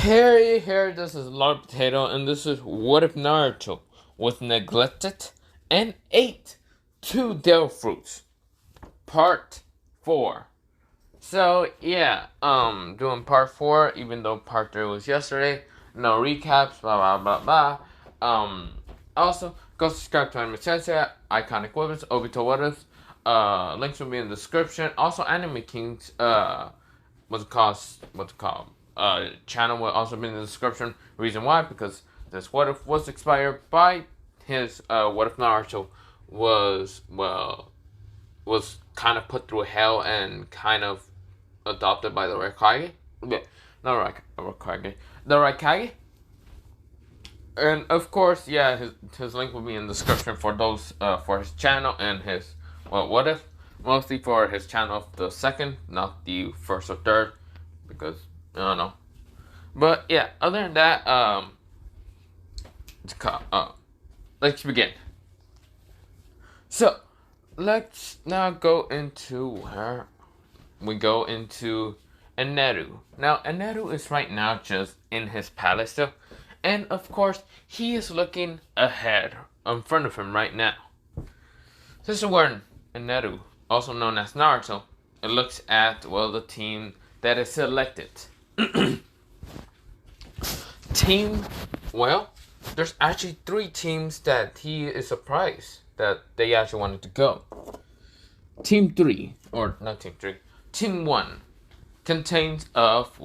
Here, this is Lord Potato, and this is What If Naruto was neglected and ate two devilfruits, part 4. So, yeah, doing part 4, even though part 3 was yesterday. No recaps, blah, blah, blah, blah. Also, go subscribe to Anime Sensei, Iconic Weapons, Obito What If. Links will be in the description. Also, Anime Kings, what's it called? Channel will also be in the description. Reason why? Because this What If was expired by his What If Naruto was kind of put through hell and kind of adopted by the raikage. Yeah, not raikage. The raikage. And of course, yeah, his link will be in the description for those for his channel and his What If. Mostly for his channel of the second, not the first or third, because I don't know. But yeah, other than that, let's begin. So let's now go into where we go into Eneru. Now Eneru is right now just in his palace still, and of course he is looking ahead in front of him right now. This is where Eneru, also known as Naruto, it looks at the team that is selected. There's actually 3 teams that he is surprised that they actually wanted to go. Team 3, or not Team 3, Team 1 contains of,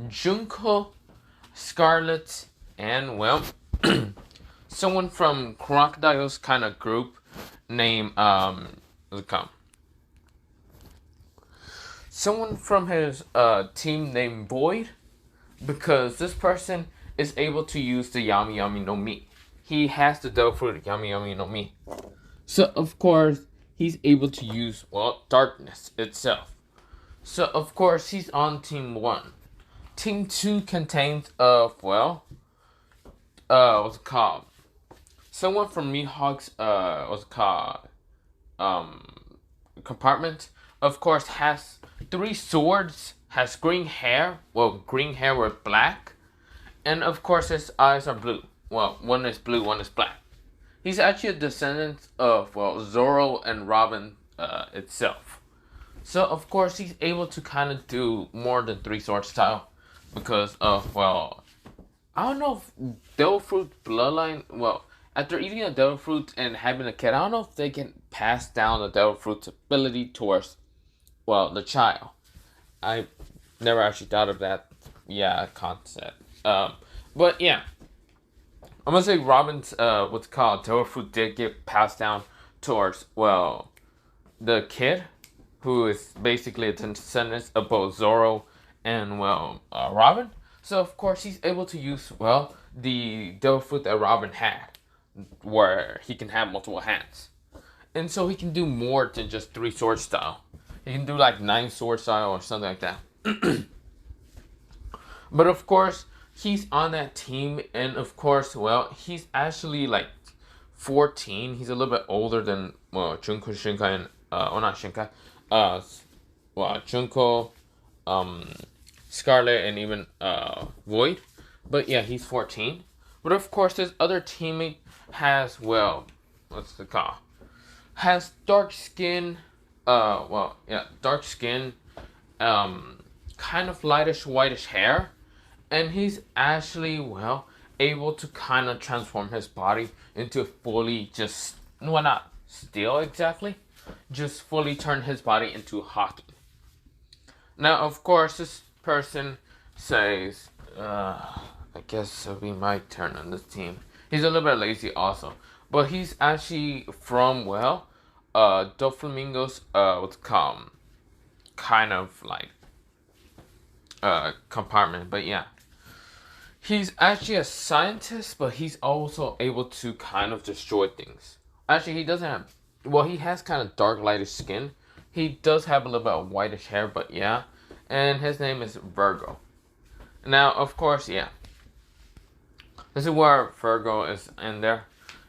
Junko, Scarlet, and, someone from Crocodile's kind of group named, someone from his team named Void, because this person is able to use the Yami Yami no Mi. He has the devilfruit Yami Yami no Mi. So, of course, he's able to use, darkness itself. So, of course, he's on Team 1. Team 2 contains of, someone from Mihawk's, compartment, of course, has 3 swords, has green hair with black, and of course his eyes are blue. One is blue, one is black. He's actually a descendant of, Zoro and Robin itself. So, of course, he's able to kind of do more than 3 sword style because of, I don't know if Devilfruit bloodline, after eating a Devilfruit and having a kid, I don't know if they can pass down the Devilfruit's ability towards, the child. I never actually thought of that, concept. But yeah, I'm gonna say Robin's Devilfruit did get passed down towards the kid, who is basically a descendant of both Zoro and Robin. So of course he's able to use the Devilfruit that Robin had, where he can have multiple hands, and so he can do more than just 3 sword style. He can do like 9 sword style or something like that. But of course, he's on that team, and of course, he's actually like 14. He's a little bit older than Junko, Shinkai, and not Shinkai, Junko, Scarlet, and even Void. But yeah, he's 14. But of course, his other teammate has has dark skin. Dark skin, kind of lightish whitish hair, and he's actually able to kind of transform his body into fully not steel exactly, just fully turn his body into hockey. Now, of course, this person says, I guess it'll be my turn on this team. He's a little bit lazy also, but he's actually from Doflamingo's kind of like compartment. But yeah, he's actually a scientist, but he's also able to kind of destroy things. Actually, he doesn't have, he has kind of dark lightish skin. He does have a little bit of whitish hair, but yeah, and his name is Virgo. Now, of course, this is where Virgo is in there.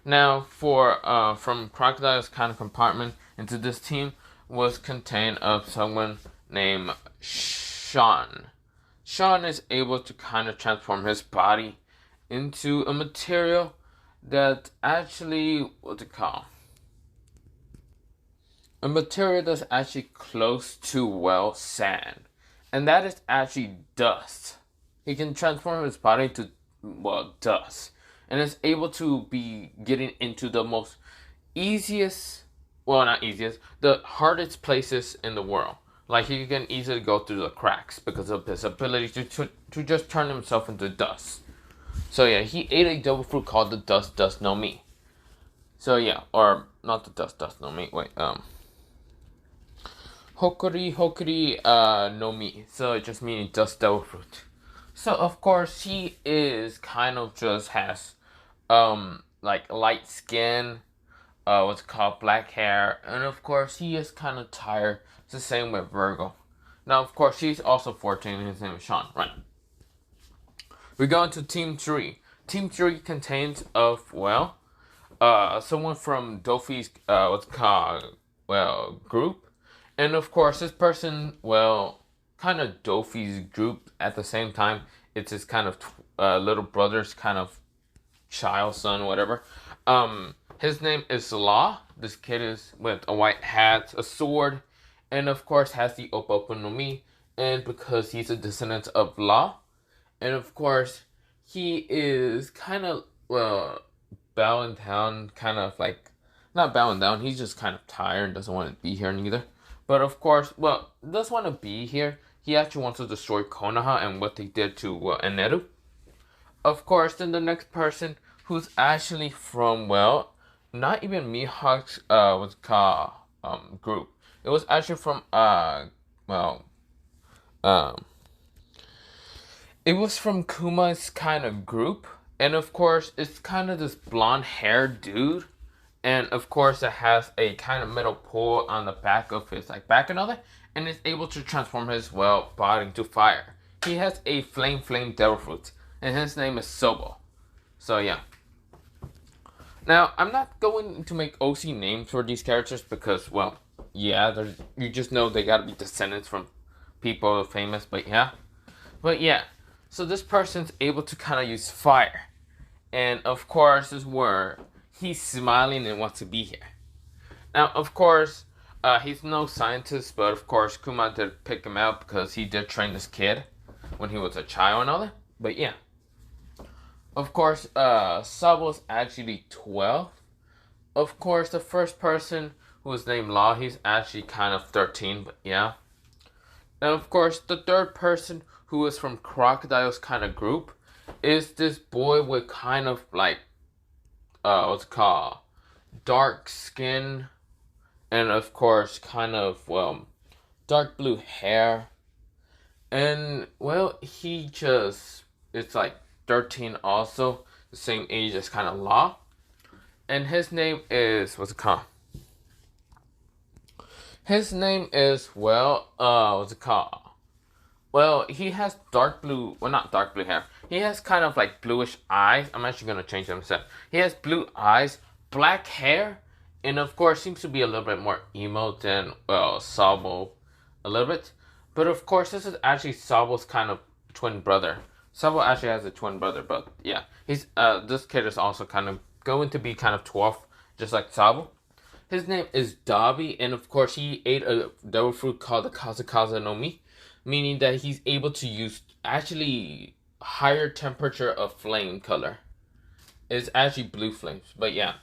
Now, from Crocodile's kind of compartment into this team was contained of someone named Sean. Sean is able to kind of transform his body into a material that actually, what's it called? A material that's actually close to, well, sand. And that is actually dust. He can transform his body to, well, dust. And is able to be getting into the most easiest, well, not easiest, the hardest places in the world. Like he can easily go through the cracks because of his ability to just turn himself into dust. So yeah, he ate a devil fruit called the dust no mi. So yeah, or not the dust no mi. Wait, hokuri no mi. So it just means dust devil fruit. So of course he is kind of just has like light skin, what's called black hair, and of course he is kind of tired. It's the same with Virgo. Now of course he's also 14 and his name is Sean, right? We go into Team 3. Team 3 contains of, well, someone from Dofi's, what's called, well, group. And of course, this person, well, kind of Dofi's group at the same time. It's his kind of little brother's kind of child, son, whatever. His name is Law. This kid is with a white hat, a sword, and of course has the Opopo no Mi. And because he's a descendant of Law, and of course, he is kind of, well, bowing down, kind of like, not bowing down, he's just kind of tired, doesn't want to be here neither. But of course, well, does want to be here. He actually wants to destroy Konoha and what they did to Eneru. Of course, then the next person who's actually from, well, not even Mihawk's, what's called, group. It was actually from, well, it was from Kuma's kind of group. And of course, it's kind of this blonde haired dude. And of course, it has a kind of metal pole on the back of his like back and all that. And is able to transform his, well, body into fire. He has a flame devil fruit. And his name is Sobo. So yeah. Now, I'm not going to make OC names for these characters because, well, yeah, you just know they gotta be descendants from people famous, but yeah. But yeah. So this person's able to kind of use fire. And of course, this is where he's smiling and wants to be here. Now, of course, he's no scientist, but of course, Kuma did pick him out because he did train this kid when he was a child and all that. But yeah. Of course, Sabo's actually 12. Of course, the first person who was named Law, he's actually kind of 13, but yeah. And of course, the third person who is from Crocodile's kind of group is this boy with kind of like, what's it called? Dark skin. And of course, kind of, well, dark blue hair. And, well, he just, it's like 13 also. The same age as kind of Law. And his name is, what's it called? His name is, well, what's it called? Well, he has dark blue, well, not dark blue hair. He has kind of like bluish eyes. I'm actually going to change them instead. He has blue eyes, black hair, and of course seems to be a little bit more emo than, well, Sabo a little bit. But of course, this is actually Sabo's kind of twin brother. Sabo actually has a twin brother, but yeah. He's, this kid is also kind of going to be kind of 12, just like Sabo. His name is Dabi, and of course he ate a devil fruit called the Kazakaza no Mi, meaning that he's able to use actually higher temperature of flame color. It's actually blue flames, but yeah.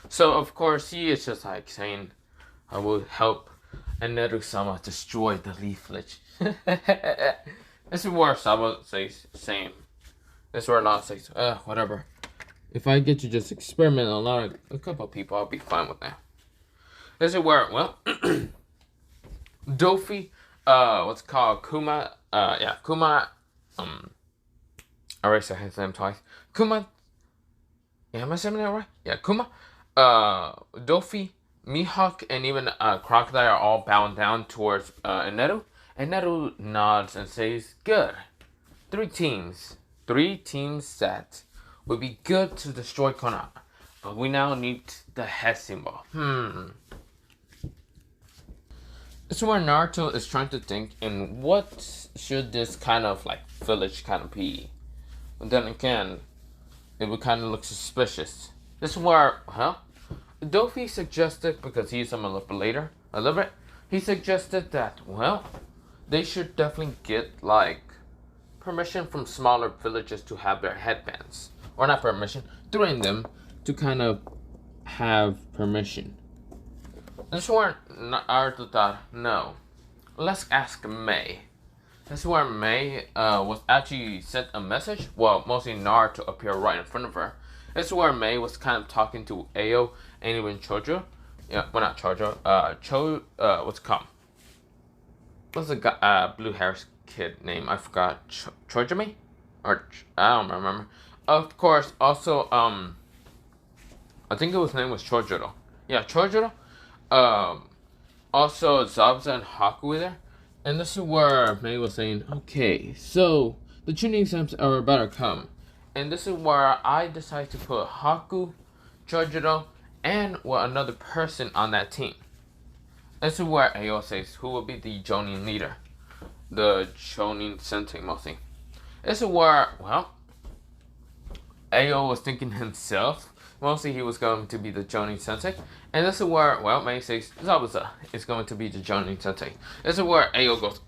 So of course he is just like saying, I will help Eneru-sama destroy the leaflet. This is where Sabo says same. This is where Law says, whatever. If I get to just experiment on a couple of people, I'll be fine with that. This is where, well, Dofi, what's called Kuma, Kuma, I already said his name twice. Kuma, yeah, am I saying that right? Yeah, Kuma, Dofi, Mihawk, and even Crocodile are all bound down towards Eneru. And Eneru nods and says, good. 3 teams that would be good to destroy Konoha. But we now need the head symbol. This is where Naruto is trying to think in what should this kind of like village kind of be. But then again, it would kind of look suspicious. This is where, Dofi suggested, because he's a manipulator a little bit, he suggested that, they should definitely get like permission from smaller villages to have their headbands. Or not permission, threaten them to kind of have permission. This is where Naruto thought, no, let's ask May. This is where May was actually sent a message. Well, mostly Naruto appeared right in front of her. This is where May was kind of talking to Ao and even Chojo. Yeah, well, not Chojo. What's it called? What's the guy, blue hair kid name? I forgot. Chojame? Or, I don't remember. Of course, also, I think his name was Chojuro. Yeah, Chojuro. Also, Zabuza and Haku were there. And this is where May was saying, okay, so the tuning exams are about to come. And this is where I decided to put Haku, Chojuro, and another person on that team. This is where Ao says who will be the Jonin leader. The Jonin Sensei mostly. This is where, Ao was thinking himself. Mostly he was going to be the Jonin Sensei. And this is where, May says Zabuza is going to be the Jonin Sensei. This is where Ao goes,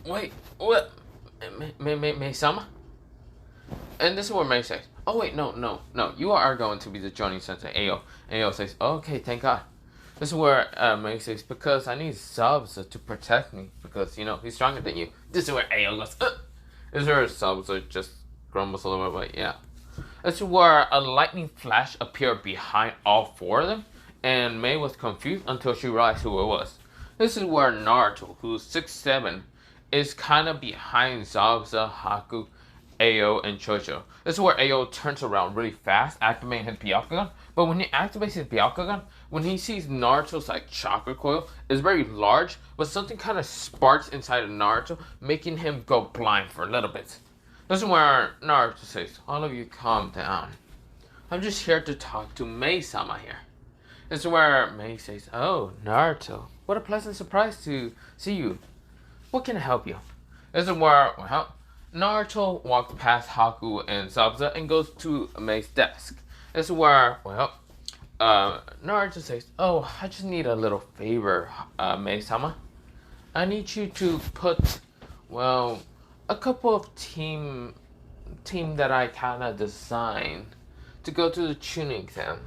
wait, what? May-sama? And this is where May says, oh wait, no, you are going to be the Jonin Sensei, Ao. Ao says, okay, thank God. This is where May says, because I need Zabuza to protect me, because, he's stronger than you. This is where Ao goes, This is where Zabuza just grumbles a little bit, but yeah. This is where a lightning flash appeared behind all four of them, and May was confused until she realized who it was. This is where Naruto, who's 6'7", is kind of behind Zabuza, Haku, Ao, and Chojo. This is where Ao turns around really fast, activating his Byakugan. But when he activates his Byakugan, when he sees Naruto's like chakra coil, it's very large, but something kind of sparks inside of Naruto, making him go blind for a little bit. This is where Naruto says, all of you calm down. I'm just here to talk to May-sama here. This is where May says, oh, Naruto, what a pleasant surprise to see you. What can I help you? This is where, Naruto walks past Haku and Zabuza and goes to May's desk. This is where, Naruto says, oh, I just need a little favor, May-sama. I need you to put, a couple of team that I kind of designed to go to the tuning exam.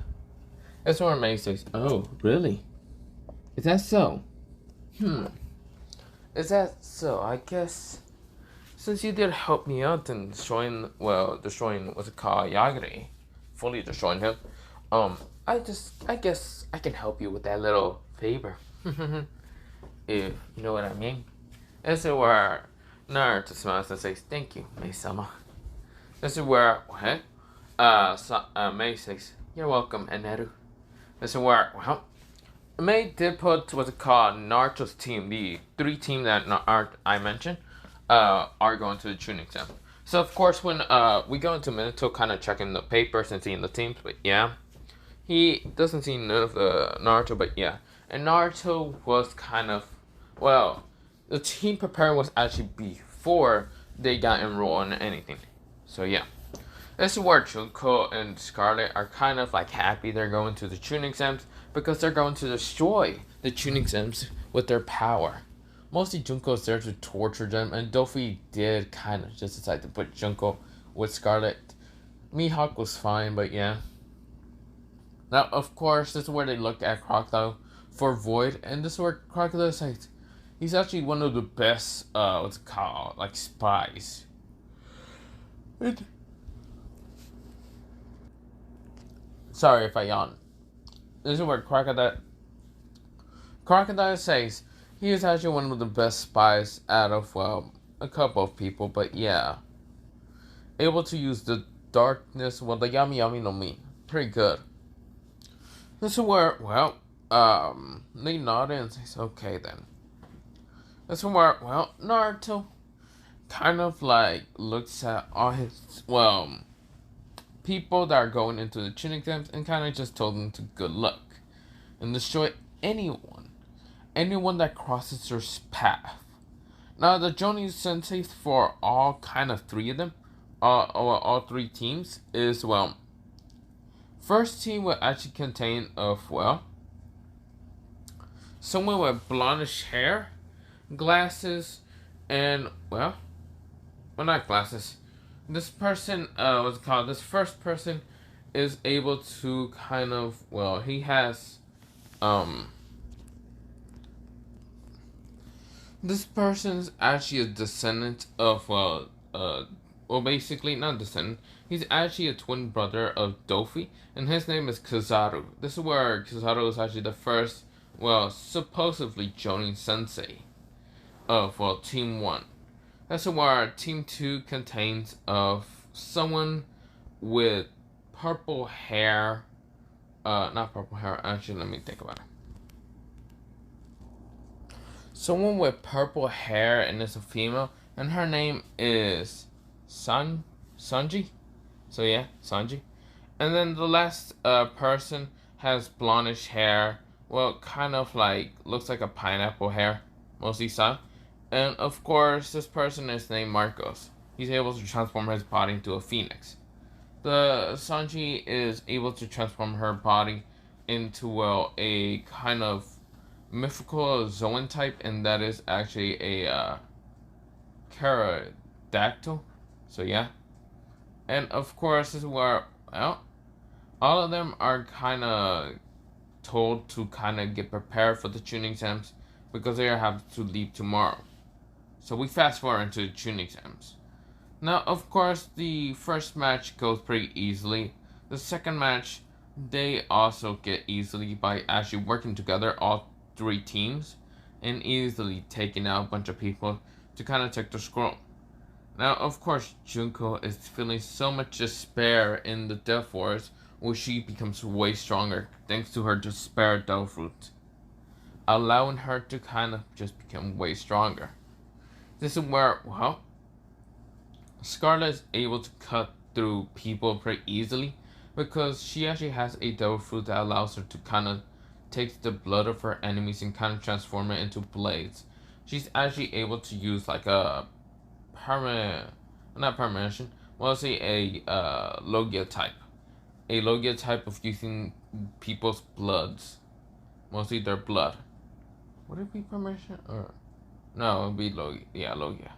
That's where May says, oh, really? Is that so? Is that so? I guess since you did help me out in destroying what's it called, Yagare, fully destroying him, I guess I can help you with that little favor. If you know what I mean. This is where Naruto smiles and says, thank you, May-sama. This is where, May says, you're welcome, Eneru. This is where, May did put what's it called, Naruto's team, the 3 team that I mentioned, are going to the tuning exam. So, of course, when we go into Minato kind of checking the papers and seeing the teams, but yeah, he doesn't see none of the Naruto, but yeah. And Naruto was kind of, the team preparing was actually before they got enrolled in anything. So yeah. This is where Junko and Scarlet are kind of like happy they're going to the tuning exams because they're going to destroy the tuning exams with their power. Mostly Junko's there to torture them, and Dofi did kind of just decide to put Junko with Scarlet. Mihawk was fine, but yeah. Now, of course, this is where they look at Crocodile for Void, and this is where Crocodile says he's actually one of the best, spies. Sorry if I yawn. This is where Crocodile says he is actually one of the best spies out of, a couple of people, but yeah. Able to use the darkness, the Yami Yami no Mi. Pretty good. This is where, they nod and says, okay then. This is where, Naruto kind of looks at all his, people that are going into the tuning exams and kind of just told them to good luck and destroy anyone anyone that crosses their path. Now the Jonin senseis for all kind of three of them, all three teams is first team will actually contain of someone with blondish hair, glasses, and not glasses. This person, what's it called? This first person is able to kind of he has this person's actually a descendant of basically not descendant. He's actually a twin brother of Dofi, and his name is Kizaru. This is where Kizaru is actually the first, supposedly Jonin Sensei of Team 1. That's where Team 2 contains of someone with purple hair. Not purple hair. Actually, let me think about it. Someone with purple hair and is a female, and her name is Sanji. So yeah, Sanji. And then the last person has blondish hair. Kind of like looks like a pineapple hair, mostly style. And of course, this person is named Marcos. He's able to transform his body into a phoenix. The Sanji is able to transform her body into a kind of mythical Zoan type, and that is actually a pterodactyl. So yeah, and of course this is where all of them are kind of told to kind of get prepared for the tuning exams because they have to leave tomorrow. So we fast forward into the tuning exams. Now, of course, the first match goes pretty easily. The second match, they also get easily by actually working together, all three teams, and easily taking out a bunch of people to kind of take the scroll. Now, of course, Junko is feeling so much despair in the Death Forest, where she becomes way stronger thanks to her despair devilfruit, allowing her to kind of just become way stronger. This is where, Scarlet is able to cut through people pretty easily because she actually has a devilfruit that allows her to kind of take the blood of her enemies and kind of transform it into blades. She's actually able to use like a Logia type. A Logia type of using people's bloods. Mostly their blood. Would it be permission? Or no, it would be Logia. Yeah, Logia.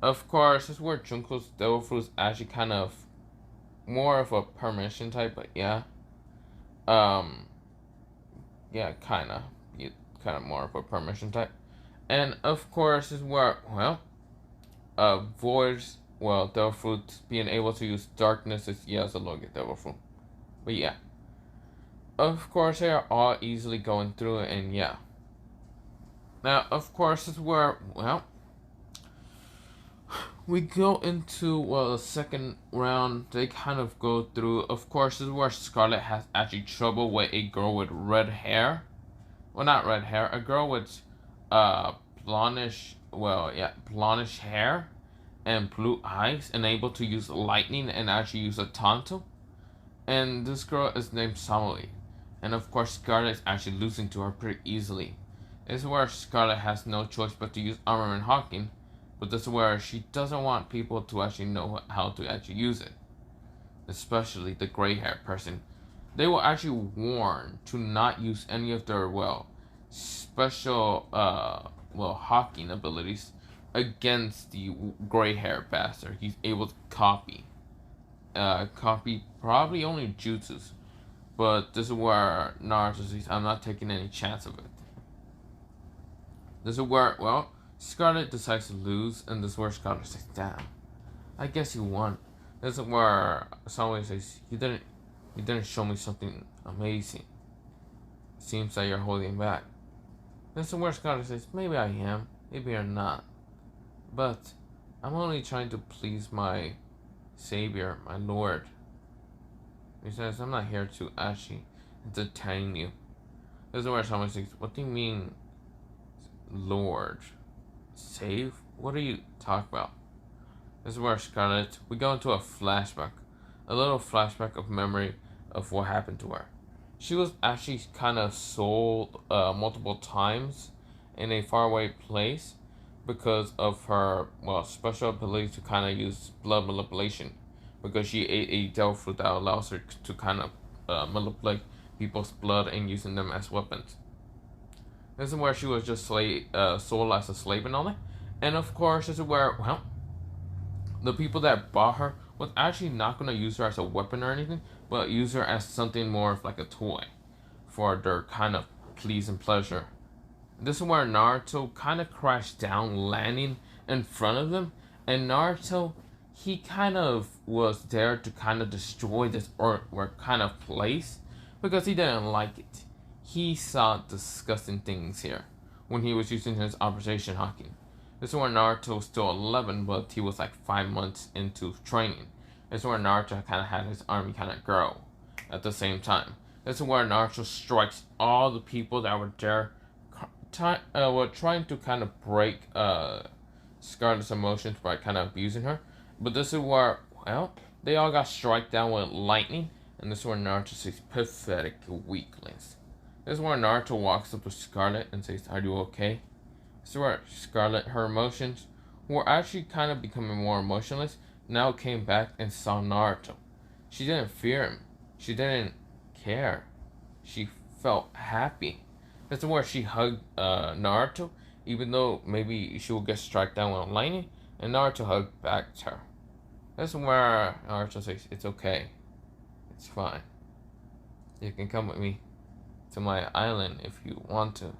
Of course, this is where Junko's devilfruit is actually kind of more of a permission type, but yeah. Yeah, kind of more of a permission type. And of course, this is where, Void's, devilfruit being able to use darkness is, a Logia devilfruit. But yeah. Of course, they are all easily going through it, and yeah. Now, of course, this is where, we go into, the second round. They kind of go through. Of course, this is where Scarlet has actually trouble with a girl with red hair. Well, not red hair. A girl with, blondish hair and blue eyes, and able to use lightning and actually use a Tonto. And this girl is named Samui. And of course, Scarlet is actually losing to her pretty easily. This is where Scarlet has no choice but to use armor and hawking. But this is where she doesn't want people to actually know how to actually use it. Especially the gray hair person. They will actually warn to not use any of their, special, hawking abilities against the gray hair bastard. He's able to copy probably only jutsus. But this is where Naruto says, I'm not taking any chance of it. This is where, Scarlet decides to lose, and this is where Scarlet says, damn, I guess you won. This is where someone says, you didn't show me something amazing. Seems like you're holding back. This is where Scarlet says, maybe I am, maybe you're not. But I'm only trying to please my savior, my lord. He says, I'm not here to actually entertain you. This is where someone says, what do you mean, lord? Save? What are you talking about? This is where we go into a flashback. A little flashback of memory of what happened to her. She was actually kind of sold multiple times in a faraway place because of her special ability to kind of use blood manipulation, because she ate a devil fruit that allows her to kind of manipulate people's blood and using them as weapons. This is where she was just sold as a slave and all that. And of course, this is where, the people that bought her was actually not going to use her as a weapon or anything, but use her as something more of like a toy for their kind of please and pleasure. This is where Naruto kind of crashed down, landing in front of them. And Naruto, he kind of was there to kind of destroy this or kind of place because he didn't like it. He saw disgusting things here when he was using his Operation Haki. This is where Naruto was still 11, but he was like 5 months into training. This is where Naruto kind of had his army kind of grow at the same time. This is where Naruto strikes all the people that were there, were trying to kind of break Scarlet's emotions by kind of abusing her. But this is where, they all got struck down with lightning, and this is where Naruto says, pathetic weaklings. This is where Naruto walks up to Scarlet and says, are you okay? This is where Scarlet, her emotions, who were actually kind of becoming more emotionless, now came back and saw Naruto. She didn't fear him. She didn't care. She felt happy. This is where she hugged Naruto, even though maybe she will get struck down with lightning, and Naruto hugged back to her. This is where Naruto says, it's okay. It's fine. You can come with me to my island if you want to.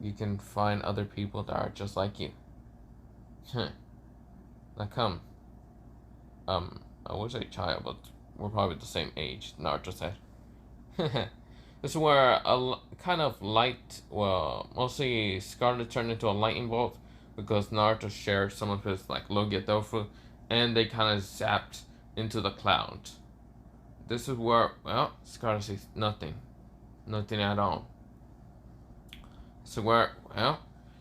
You can find other people that are just like you. Now come. I was a child, but we're probably the same age, Naruto said. This is where a kind of light, mostly Scarlet turned into a lightning bolt because Naruto shared some of his like Logia Tofu, and they kind of zapped into the cloud. This is where, Scarlet says nothing at all. So where,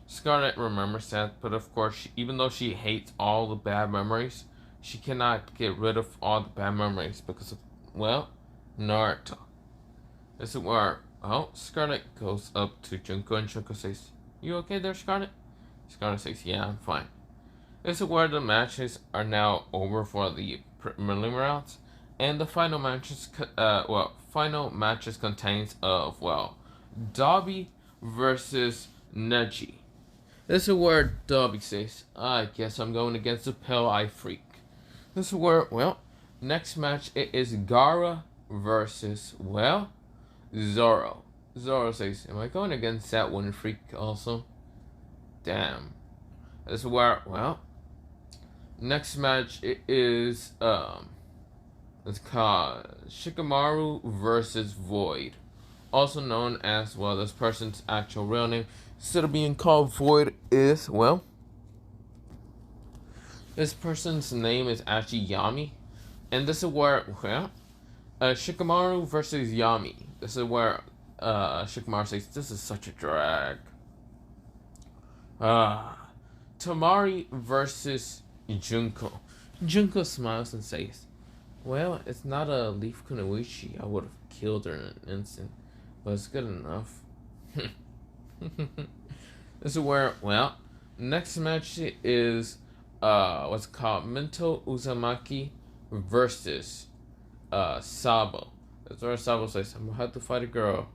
Scarlet remembers that, but of course, even though she hates all the bad memories, she cannot get rid of all the bad memories because of, Naruto. This is where, Scarlet goes up to Junko and Junko says, you okay there, Scarlet? Scarlet says, yeah, I'm fine. This is where the matches are now over for the preliminary rounds, and the final matches, contains of, Dobby versus Neji. This is where Dobby says, I guess I'm going against the Pale Eye Freak. This is where, next match it is Gaara versus, Zoro. Zoro says, am I going against that one freak also? Damn. This is where, next match it is, it's called Shikamaru versus Void. Also known as, this person's actual real name, instead of being called Void, is, this person's name is actually Yami. And this is where, Shikamaru versus Yami. This is where, Shikamaru says, this is such a drag. Tamari versus Junko. Junko smiles and says, it's not a Leaf Kunoichi. I would have killed her in an instant, but it's good enough. This is where, next match is, what's called Mento Uzumaki versus, Sabo. That's where Sabo says, I'm gonna have to fight a girl.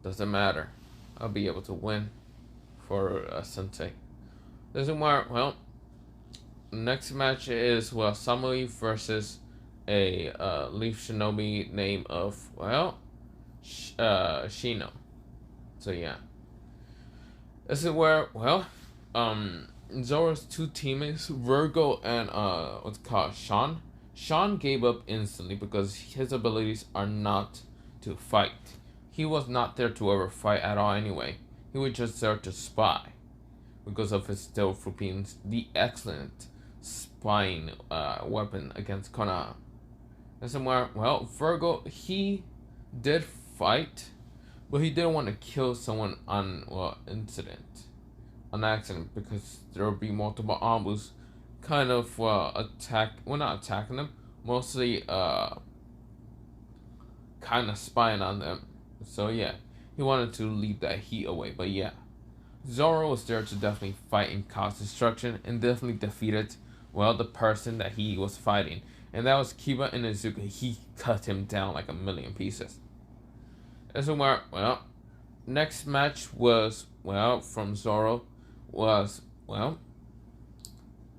Doesn't matter. I'll be able to win for Sensei. This is where, next match is, Samui versus a Leaf Shinobi name of, Shino. So yeah. This is where, Zoro's two teammates, Virgo and what's called Sean. Sean gave up instantly because his abilities are not to fight. He was not there to ever fight at all anyway. He was just there to spy because of his stealth routines, the excellent spying weapon against Konoha. This is where, Virgo, he did fight, but he didn't want to kill someone on accident, because there would be multiple ambus kind of not attacking them, mostly kind of spying on them. So yeah, he wanted to leave that heat away. But yeah, Zoro was there to definitely fight and cause destruction, and definitely defeated, well, the person that he was fighting. And that was Kiba Inuzuka. He cut him down like a million pieces. And so, well, next match was, well, from Zoro, was, well,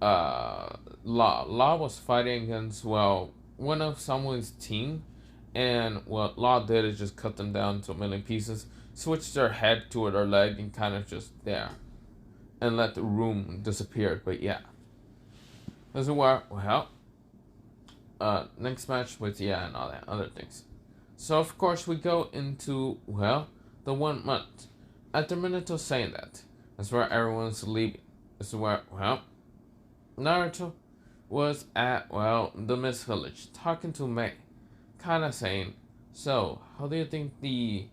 Law. Law was fighting against, well, one of someone's team. And what Law did is just cut them down to a million pieces, switched their head to their leg, and kind of just there. And let the room disappear. But yeah. This is where, well, next match with, yeah, and all that other things. So, of course, we go into, well, the 1 month. After Minato saying that, that's where everyone's leaving. This is where, well, Naruto was at, well, the Mist Village, talking to Mei. Kind of saying, so, how do you think the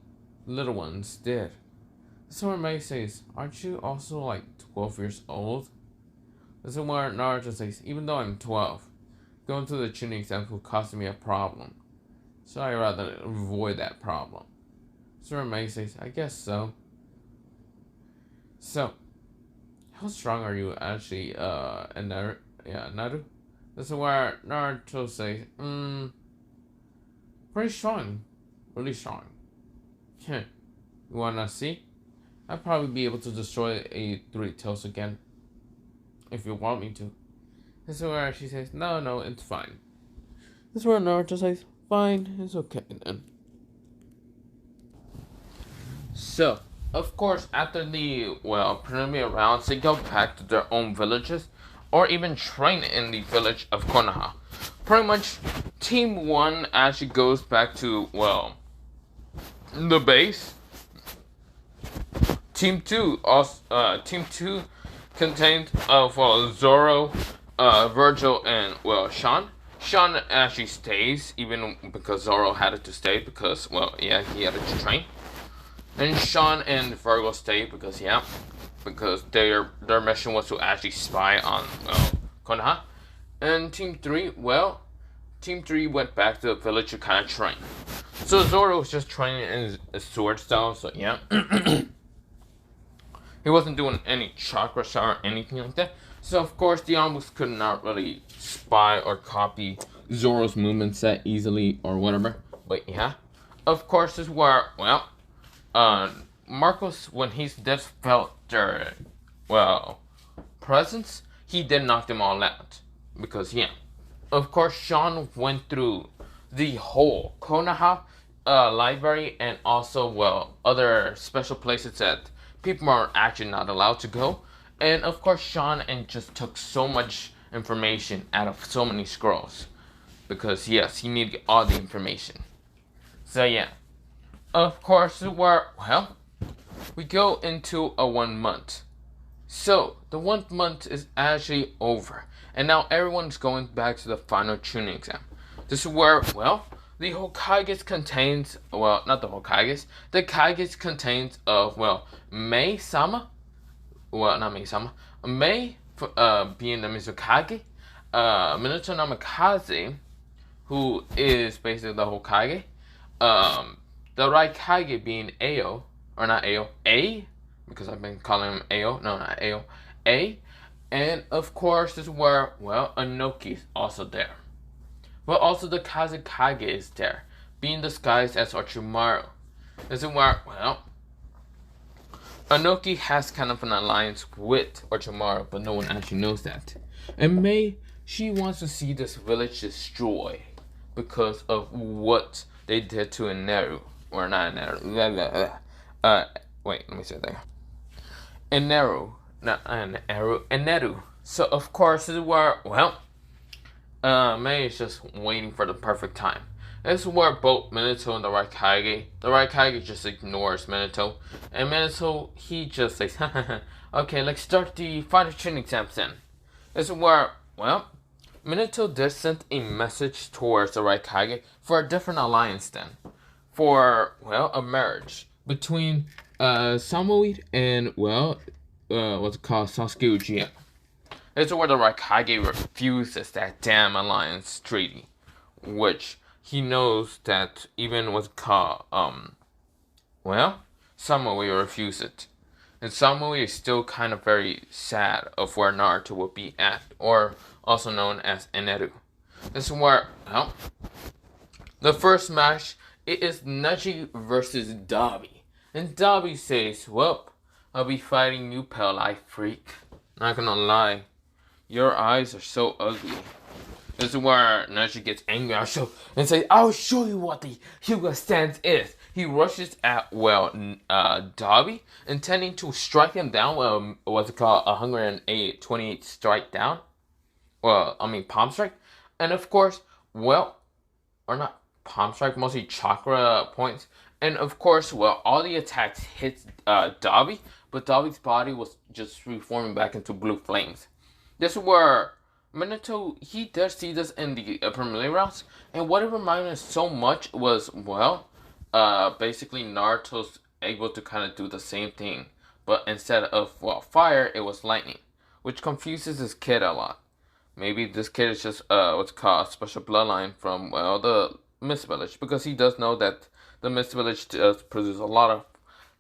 little ones did? This is where Mei says, aren't you also like 12 years old? This is where Naruto says, even though I'm 12, going to the tuning exam will cause me a problem. So I'd rather avoid that problem. So where Mei says, I guess so. So, how strong are you actually, Naru? This is where Naruto says, pretty strong. Really strong. You wanna see? I'd probably be able to destroy a 3 tails again. If you want me to. This is where she says, no, it's fine. This is where Naruto says, fine, it's okay then. So, of course, after the, well, preliminary rounds, they go back to their own villages, or even train in the village of Konoha. Pretty much, Team 1 actually goes back to, well, the base. Team 2 contained of, well, Zoro, Virgil, and, well, Sean. Sean actually stays, even because Zoro had to stay because, well, yeah, he had to train. And Sean and Virgil stay because their mission was to actually spy on, well, Konoha. And Team 3, well, Team 3 went back to the village to kind of train. So Zoro was just training in his sword style, so yeah. He wasn't doing any chakra shot or anything like that. So of course the Yonbus could not really spy or copy Zoro's movement set easily or whatever. But yeah. Of course this is where, well, Marcos, when he just felt their, well, presence, he did knock them all out. Because yeah. Of course Sean went through the whole Konoha library and also, well, other special places that people are actually not allowed to go. And of course Sean and just took so much information out of so many scrolls. Because yes, he needed all the information. So yeah. Of course well, we go into a 1 month. So the 1 month is actually over. And now everyone's going back to the final tuning exam. This is where, well, the Hokages contains, well, not the Hokages. The Kages contains of, well, Mei-sama. Well, not Mei-sama. Mei, being the Mizukage. Minato Namikaze, who is basically the Hokage. The Raikage being Ao, or not Ao, A, because I've been calling him Ao. No, not Ao. A. And of course, this is where, well, Anoki is also there. But also the Kazekage is there, being disguised as Orochimaru. This is where, well, Anoki has kind of an alliance with Orochimaru, but no one actually knows that. And Mei, she wants to see this village destroyed because of what they did to Eneru. Or not Eneru. Wait, let me say that. Eneru. Not Eneru. So, of course, this is where, well, Mei is just waiting for the perfect time. This is where both Minato and the Raikage just ignores Minato. And Minato, he just says, okay, let's start the final training exams then. This is where, well, Minato did send a message towards the Raikage for a different alliance then. For, well, a marriage between Samoid and, well, what's it called, Sasuke Uchiha. This is where the Raikage refuses that damn alliance treaty, which he knows that even what's called well, Samui refused it. And Samui is still kind of very sad of where Naruto will be at, or also known as Eneru. This is where, well, the first match, it is Neji versus Dabi. And Dabi says, well, I'll be fighting you, pale eye freak. Not gonna lie, your eyes are so ugly. This is where Neji gets angry and says, I'll show you what the Hyuga stance is. He rushes at, well, Dabi, intending to strike him down, what's it called, 128 strike down. Well, I mean, palm strike. And of course, well, or not palm strike, mostly chakra points. And of course, well, all the attacks hit Dabi, but Dabi's body was just reforming back into blue flames. This is where Minato, he does see this in the preliminary rounds, and what it reminded us so much was, well, basically Naruto's able to kind of do the same thing, but instead of, well, fire, it was lightning, which confuses this kid a lot. Maybe this kid is just, what's called a special bloodline from, well, the Mist Village, because he does know that the Mist Village does produce a lot of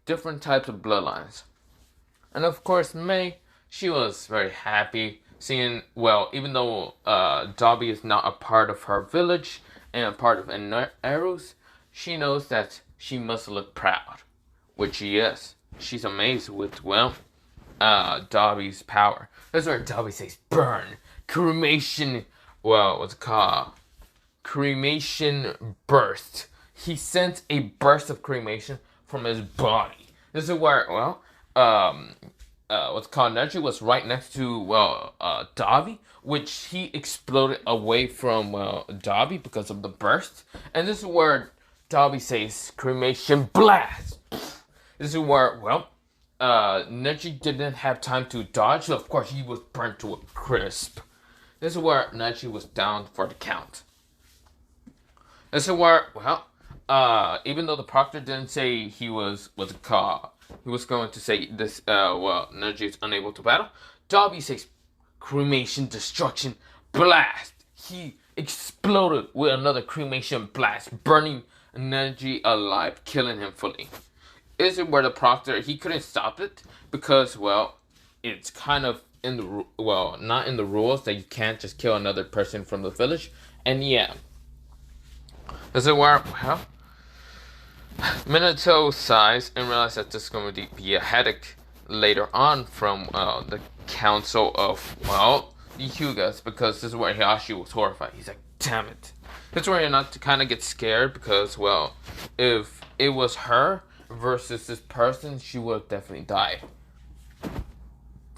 different types of bloodlines. And of course, Mei, she was very happy seeing, well, even though Dabi is not a part of her village and a part of Eros, she knows that she must look proud, which she is. She's amazed with, well, Dabi's power. That's where Dabi says, burn, cremation, well, what's it called? Cremation burst. He sends a burst of cremation from his body. This is where, well, what's called Neji was right next to, well, Dabi, which he exploded away from, well, Dabi because of the burst. And this is where Dabi says, cremation blast. This is where, well, Neji didn't have time to dodge, so of course he was burnt to a crisp. This is where Neji was down for the count. This is where, well, even though the proctor didn't say he was, what's it called, he was going to say this, well, Neji is unable to battle, Dabi says, cremation destruction blast. He exploded with another cremation blast, burning Neji alive, killing him fully. This is where the proctor, he couldn't stop it because, well, it's kind of in the, well, not in the rules that you can't just kill another person from the village. And yeah, this is where, well, Minato sighs and realizes that this is going to be a headache later on from the council of, well, the Hyugas, because this is where Hiyashi was horrified. He's like, damn it. This is where you're not to kind of get scared because, well, if it was her versus this person, she would have definitely died.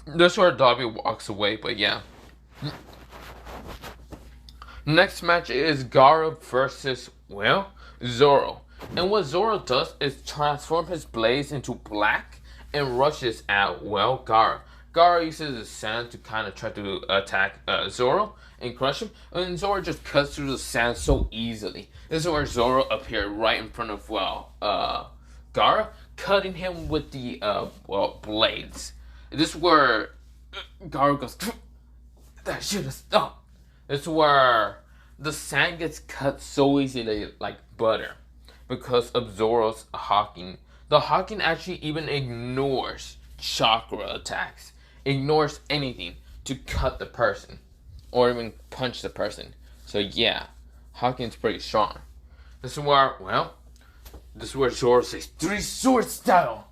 This is where Dabi walks away, but yeah. Next match is Gaara versus, well, Zoro. And what Zoro does is transform his blades into black and rushes at, well, Gaara. Gaara uses his sand to kind of try to attack Zoro and crush him. And Zoro just cuts through the sand so easily. This is where Zoro appeared right in front of, well, Gaara, cutting him with the, well, blades. This is where Gaara goes, that should have stopped. This is where the sand gets cut so easily like butter because of Zoro's Hawking. The Hawking actually even ignores chakra attacks, ignores anything to cut the person or even punch the person. So yeah, Hawking's pretty strong. This is where, well, this is where Zoro says, 3 sword style,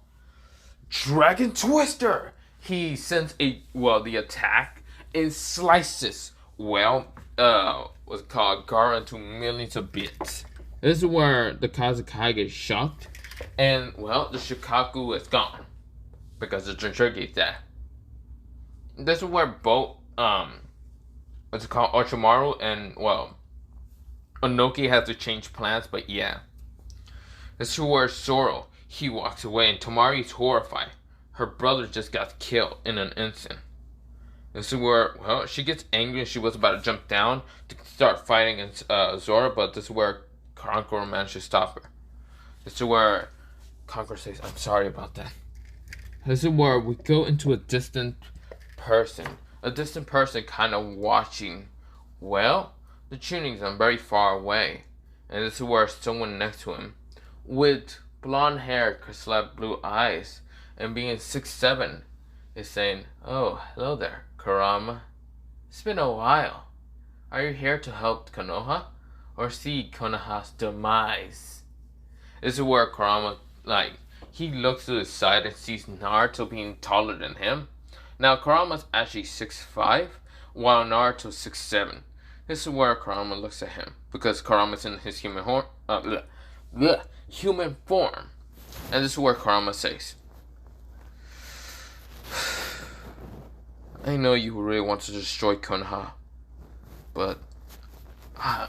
Dragon Twister. He sends the attack and slices, well, what's called Gaara into millions of bits. This is where the Kazekage is shocked, and, well, the Shikaku is gone because the Jinchuriki dead. This is where both, what's it called, Orochimaru and, well, Onoki has to change plans, but yeah. This is where Zoro, he walks away, and Tamari is horrified. Her brother just got killed in an instant. This is where, well, she gets angry and she was about to jump down to start fighting against Zoro, but this is where Conqueror managed to stop her. This is where Conqueror says, I'm sorry about that. This is where we go into a distant person. A distant person kind of watching, well, the tunings are very far away. And this is where someone next to him, with blonde hair, slap blue eyes, and being 6'7", is saying, "Oh, hello there, Kurama. It's been a while. Are you here to help Konoha, or see Konoha's demise?" This is where Kurama, he looks to the side and sees Naruto being taller than him. Now, Kurama's actually 6'5", while Naruto's 6'7". This is where Kurama looks at him, because Kurama's in his human form. And this is where Kurama says, "I know you really want to destroy Konoha, but I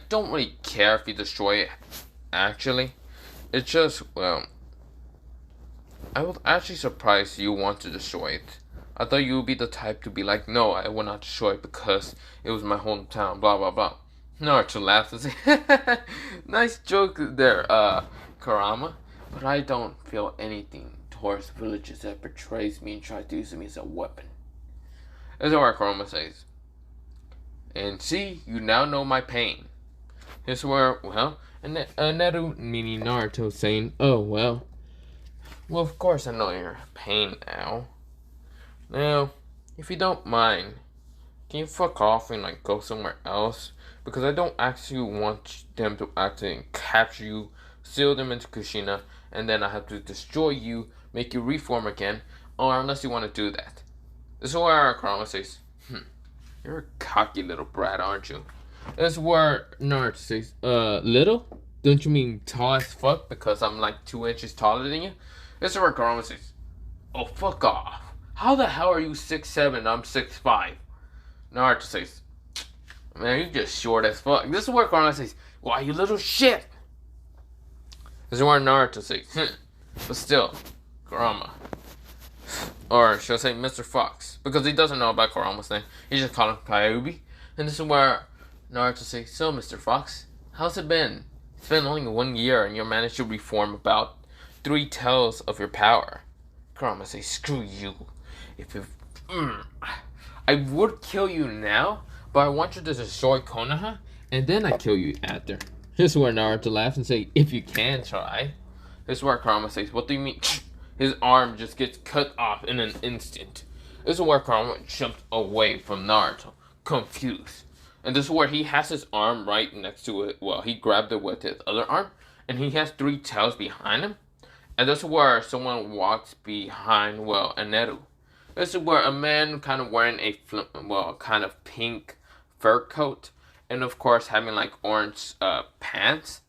don't really care if you destroy it, actually. It's just, well, I was actually surprised you want to destroy it. I thought you would be the type to be like, no, I will not destroy it because it was my hometown, blah, blah, blah." Naruto laughs and says, "Nice joke there, Kurama, but I don't feel anything towards villages that betrays me and tries to use me as a weapon." This is where Kurama says, "And see, you now know my pain." Here's where, and Neru, meaning Naruto, saying, "Oh, well, of course I know your pain now. Now, if you don't mind, can you fuck off and go somewhere else? Because I don't actually want them to actually capture you, seal them into Kushina, and then I have to destroy you, make you reform again, or unless you want to do that." This is where Kurama says, "You're a cocky little brat, aren't you?" This is where Naruto says, little? Don't you mean tall as fuck because I'm 2 inches taller than you?" This is where Kurama says, "Oh, fuck off. How the hell are you 6'7", I'm 6'5"? Naruto says, "Man, you just short as fuck." This is where Kurama says, "Why, you little shit." This is where Naruto says, but still, Kurama. Or should I say Mr. Fox? Because he doesn't know about Kurama's name. He just called him Kyuubi. And this is where Naruto says, "So, Mr. Fox, how's it been? It's been only 1 year and you managed to reform about 3 tails of your power." Kurama says, "Screw you. I would kill you now, but I want you to destroy Konoha, and then I kill you after." This is where Naruto laughs and says, "If you can try." This is where Kurama says, "What do you mean?" His arm just gets cut off in an instant. This is where Kurama jumped away from Naruto, confused. And this is where he has his arm right next to it. Well, he grabbed it with his other arm, and he has 3 tails behind him. And this is where someone walks behind, Aneru. This is where a man kind of wearing a, kind of pink fur coat. And of course having orange pants.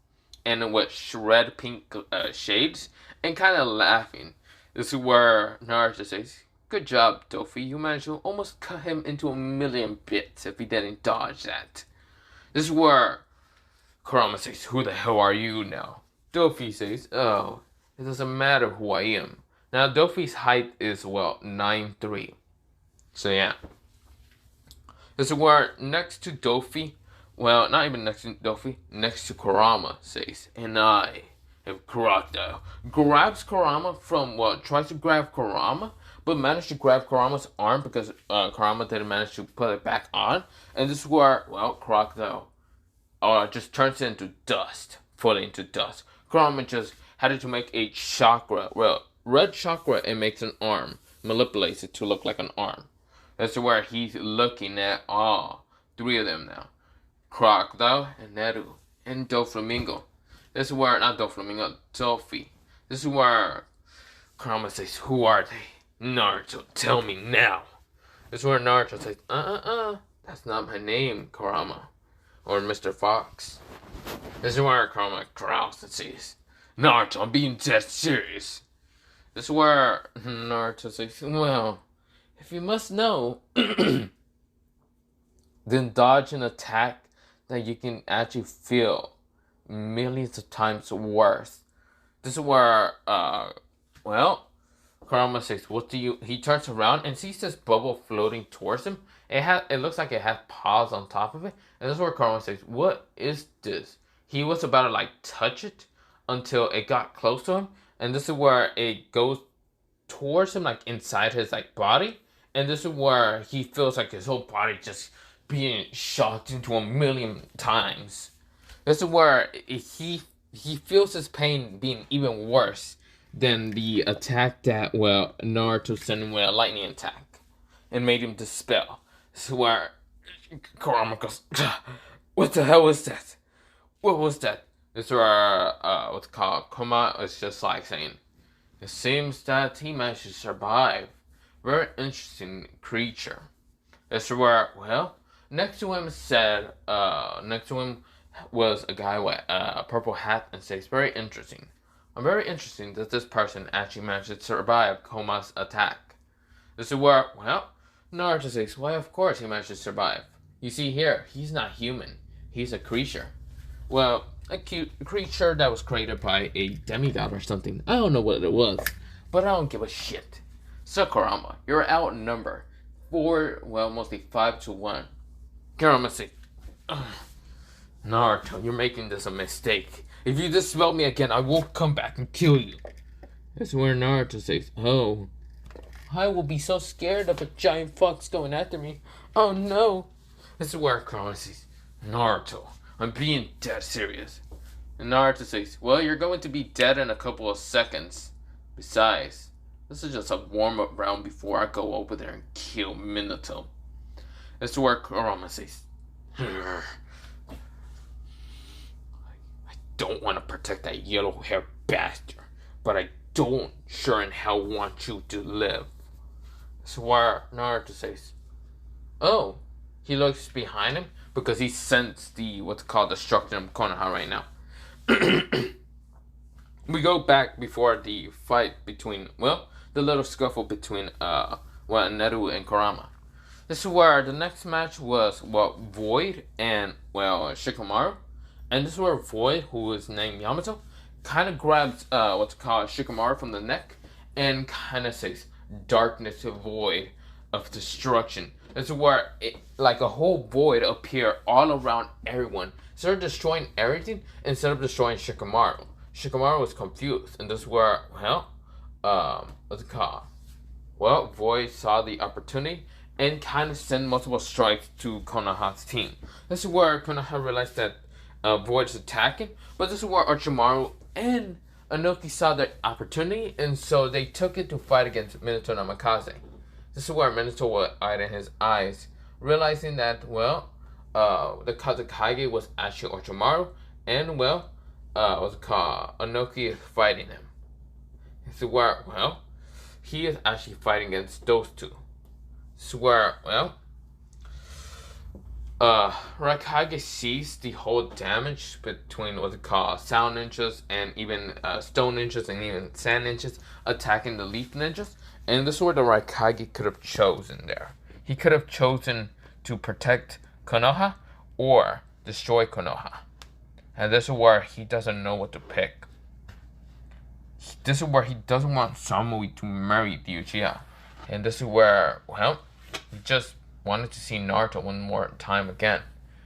And with red pink shades. And kind of laughing. This is where Naruto says, "Good job, Dofi. You managed to almost cut him into a million bits if he didn't dodge that." This is where Kurama says, "Who the hell are you now?" Dofi says, "Oh, it doesn't matter who I am." Now, Dofi's height is, 9'3". So, yeah. This is where next to Dofi, not even next to Dofi, next to Kurama says, "And I have Kurata." Grabs Kurama from, tries to grab Kurama, but managed to grab Kurama's arm because Kurama didn't manage to put it back on. And this is where, Kurata just turns into dust, fully into dust. Kurama just had to make a chakra, red chakra, and makes an arm, manipulates it to look like an arm. That's where he's looking at all 3 of them now. Crocodile, and Neru, and Doflamingo. This is where, not Doflamingo, Dofi. This is where Kurama says, "Who are they?" Naruto, "Tell me now." This is where Naruto says, that's not my name, Kurama. Or Mr. Fox. This is where Kurama growls and says, "Naruto, I'm being dead serious." This is where Naruto says, "Well, if you must know, then dodge an attack that you can actually feel millions of times worse." This is where, Kurama says, "What do you..." He turns around and sees this bubble floating towards him. It looks like it has paws on top of it. And this is where Kurama says, "What is this?" He was about to touch it until it got close to him. And this is where it goes towards him, inside his body. And this is where he feels his whole body just being shot into a million times. This is where he feels his pain being even worse than the attack that Naruto sent him with a lightning attack and made him dispel. This is where Kurama goes, "What the hell was that? What was that?" This is where what's called Koma is just like saying, "It seems that he managed to survive. Very interesting creature." This is where next to him was a guy with a purple hat and says, "Very interesting. I'm very interesting that this person actually managed to survive Koma's attack." This is where, Naruto says, "Why, of course he managed to survive. You see here, he's not human. He's a creature. Well, a creature that was created by a demigod or something. I don't know what it was, but I don't give a shit. So, Kurama, you're outnumbered. Mostly 5-1. Kurama says, Naruto, you're making this a mistake. If you dispel me again, I will come back and kill you." That's where Naruto says, "Oh, I will be so scared of a giant fox going after me. Oh no." This is where Kurama says, "Naruto, I'm being dead serious." And Naruto says, "Well, you're going to be dead in a couple of seconds. Besides, this is just a warm-up round before I go over there and kill Minato." This is where Kurama says, "I don't want to protect that yellow-haired bastard, but I don't sure in hell want you to live." This is where Naruto says, "Oh." He looks behind him because he sensed the what's called destruction of Konoha right now. We go back before the fight between the little scuffle between Neru and Kurama. This is where the next match was Void and Shikamaru. And this is where Void, who is named Yamato, kind of grabs what's called Shikamaru from the neck and kind of says, "Darkness void of destruction." This is where like a whole void appear all around everyone. Instead of destroying everything, instead of destroying Shikamaru. Shikamaru was confused, and this is where what's it called? Void saw the opportunity and kind of sent multiple strikes to Konoha's team. This is where Konoha realized that Void is attacking, but this is where Orochimaru and Inoki saw the opportunity, and so they took it to fight against Minato Namikaze. This is where Minato was eyeing his eyes, realizing that the Kazekage was actually Orochimaru, and what's it called? Inoki is fighting him. This is where he is actually fighting against those two. This is where Raikage sees the whole damage between what's it called sound ninjas and even stone ninjas and even sand ninjas attacking the leaf ninjas. And this is where the Raikage could have chosen there. He could have chosen to protect Konoha or destroy Konoha. And this is where he doesn't know what to pick. This is where he doesn't want Samui to marry the Uchiha. And this is where, he just wanted to see Naruto one more time again.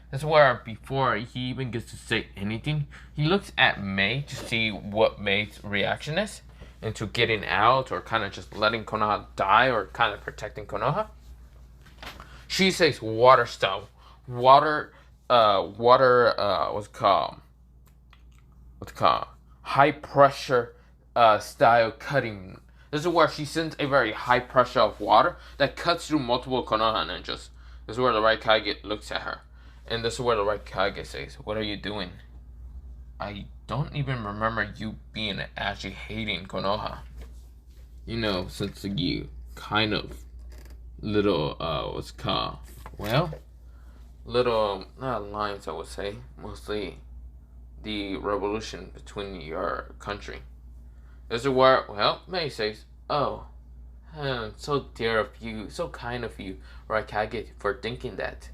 This is where before he even gets to say anything, he looks at Mei to see what Mei's reaction is into getting out or kind of just letting Konoha die or kind of protecting Konoha. She says water style. What's it called? High pressure style cutting. This is where she sends a very high pressure of water that cuts through multiple Konoha ninjas. This is where the Raikage looks at her. And this is where the Raikage says, "What are you doing? I don't even remember you being actually hating Konoha. Since you kind of little, what's it called? Little, not alliance, I would say. Mostly the revolution between your country." This is where, Mei says, "Oh, so dear of you, so kind of you, Raikage, for thinking that.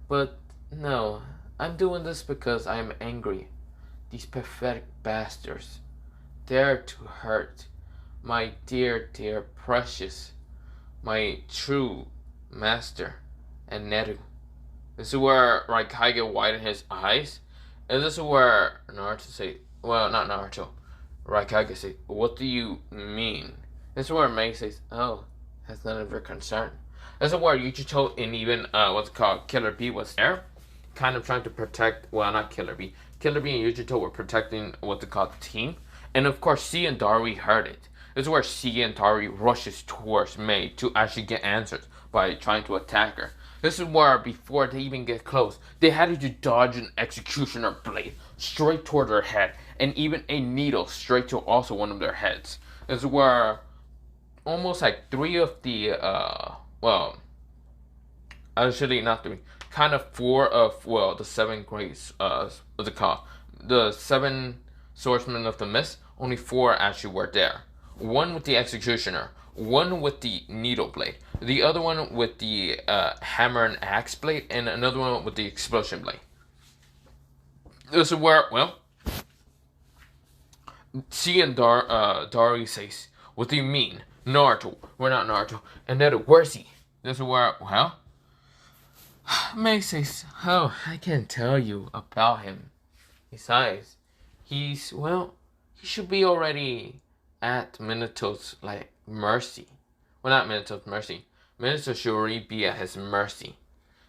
But no, I'm doing this because I am angry. These pathetic bastards dare to hurt my dear, dear, precious, my true master, and Neru." This is where Raikage widened his eyes, and this is where Naruto say, not Naruto, Raikage says, "What do you mean?" This is where Mei says, "Oh, that's none of your concern." This is where Yuchito and even what's it called Killer B was there, kind of trying to protect, not Killer B, Killer Bee and Yujito were protecting what they call the team. And of course, C and Dari heard it. This is where C and Dari rushes towards Mei to actually get answers by trying to attack her. This is where, before they even get close, they had to dodge an executioner blade straight toward their head, and even a needle straight to also one of their heads. This is where almost like three of the, well, actually not three, kind of four of, well, the seven greats, what's it called? The seven swordsmen of the mist, only four actually were there. One with the executioner, one with the needle blade, the other one with the hammer and axe blade, and another one with the explosion blade. This is where, well, C and Dari says, "What do you mean? Naruto, we're not Naruto. And then where's he?" This is where, well, Mei says, "Oh, I can't tell you about him. Besides, he's, well, he should be already at Minato's, like, mercy. Well, not Minato's mercy. Minato should already be at his mercy."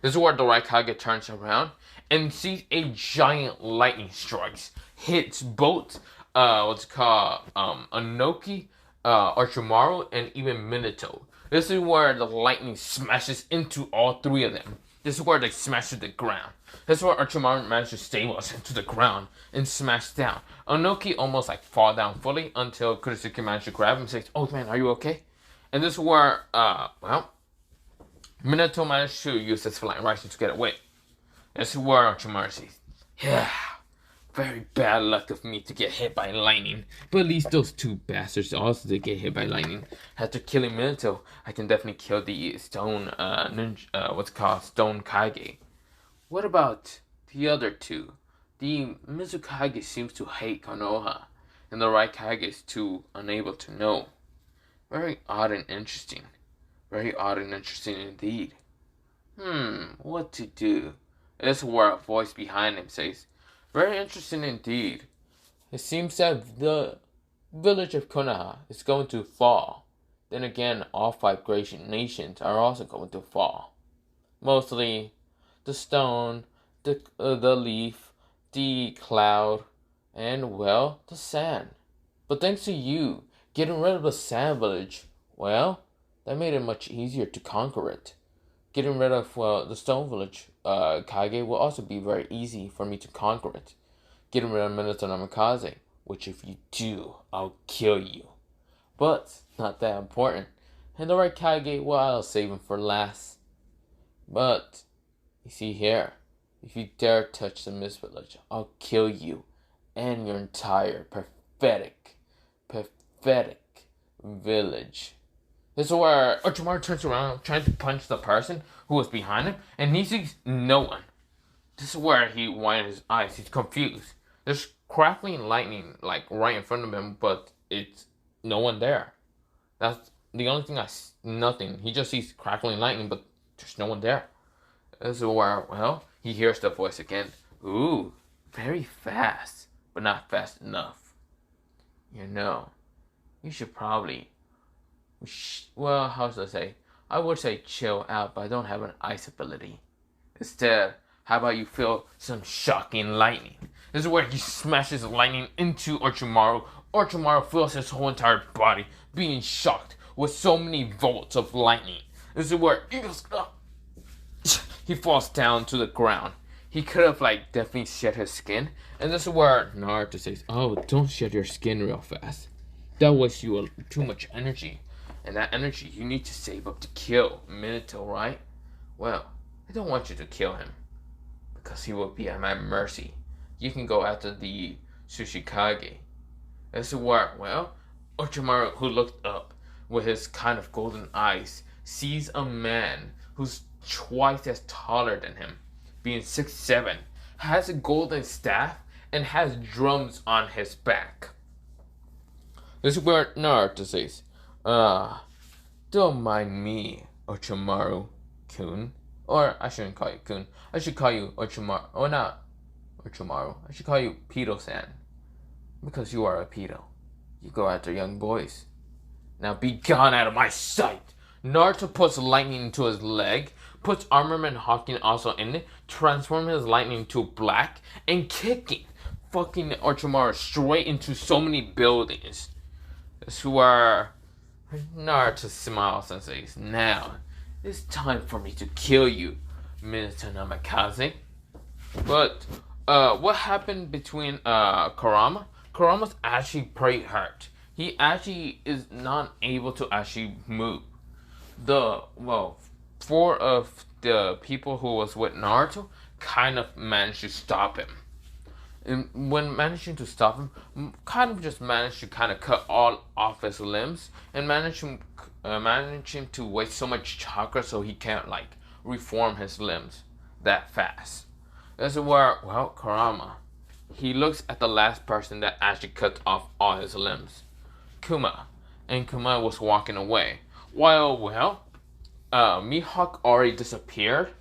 This is where the Raikage turns around and sees a giant lightning strikes, hits both, what's it called, Anoki, Orochimaru, and even Minato. This is where the lightning smashes into all three of them. This is where they smash to the ground. This is where Orochimaru managed to stabilize into the ground and smash down. Anoki almost like fall down fully until Kurisuke managed to grab him and says, "Oh man, are you okay?" And this is where, well, Minato managed to use his flying rising to get away. This is where Orochimaru says, "Yeah, very bad luck of me to get hit by lightning. But at least those two bastards also did get hit by lightning. After killing Minato, I can definitely kill the stone, what's it called, stone Kage. What about the other two? The Mizukage seems to hate Konoha, and the Raikage is too unable to know. Very odd and interesting. Very odd and interesting indeed. What to do?" This is where a voice behind him says, "Very interesting indeed. It seems that the village of Konoha is going to fall. Then again, all five great nations are also going to fall. Mostly the stone, the leaf, the cloud, and, well, the sand. But thanks to you getting rid of the sand village, well, that made it much easier to conquer it. Getting rid of, well, the stone village, Kage, will also be very easy for me to conquer it. Getting rid of Minato Namikaze, which if you do, I'll kill you. But not that important. And the right Kage, well, I'll save him for last. But, you see here, if you dare touch the Mist Village, I'll kill you and your entire pathetic village." This is where Orochimaru turns around trying to punch the person who was behind him, and he sees no one. This is where he widens his eyes. He's confused. There's crackling lightning like right in front of him, but it's no one there. That's the only thing nothing. He just sees crackling lightning, but there's no one there. This is where, well, he hears the voice again. "Ooh, very fast, but not fast enough. You know, you should probably, well, how should I say? I would say chill out, but I don't have an ice ability. Instead, how about you feel some shocking lightning?" This is where he smashes lightning into Orochimaru. Orochimaru feels his whole entire body being shocked with so many volts of lightning. This is where he falls down to the ground. He could have, like, definitely shed his skin. And this is where Naruto says, "Oh, don't shed your skin real fast. That wastes you too much energy. And that energy you need to save up to kill Minato, right? Well, I don't want you to kill him, because he will be at my mercy. You can go after the Tsuchikage." This is where, well, Orochimaru, who looked up with his kind of golden eyes, sees a man who's twice as taller than him, being 6'7", has a golden staff, and has drums on his back. This is where Naruto says, "Don't mind me, Orochimaru-kun." Or, I shouldn't call you kun. I should call you Orochimaru. Or not Orochimaru. I should call you Pedo-san. Because you are a pedo. You go after young boys. Now be gone out of my sight. Naruto puts lightning into his leg, puts Armorman Hawking also in it, transforming his lightning to black, and kicking fucking Orochimaru straight into so many buildings. This is where Naruto smiles and says, "Now, it's time for me to kill you, Minato Namikaze." But what happened between Kurama? Kurama's actually pretty hurt. He actually is not able to actually move. Four of the people who was with Naruto kind of managed to stop him. And when managing to stop him, kind of just managed to kind of cut all off his limbs and managing to waste so much chakra so he can't like reform his limbs that fast. This is where, well, Kurama, he looks at the last person that actually cut off all his limbs, Kuma, and Kuma was walking away. While, well, Mihawk already disappeared,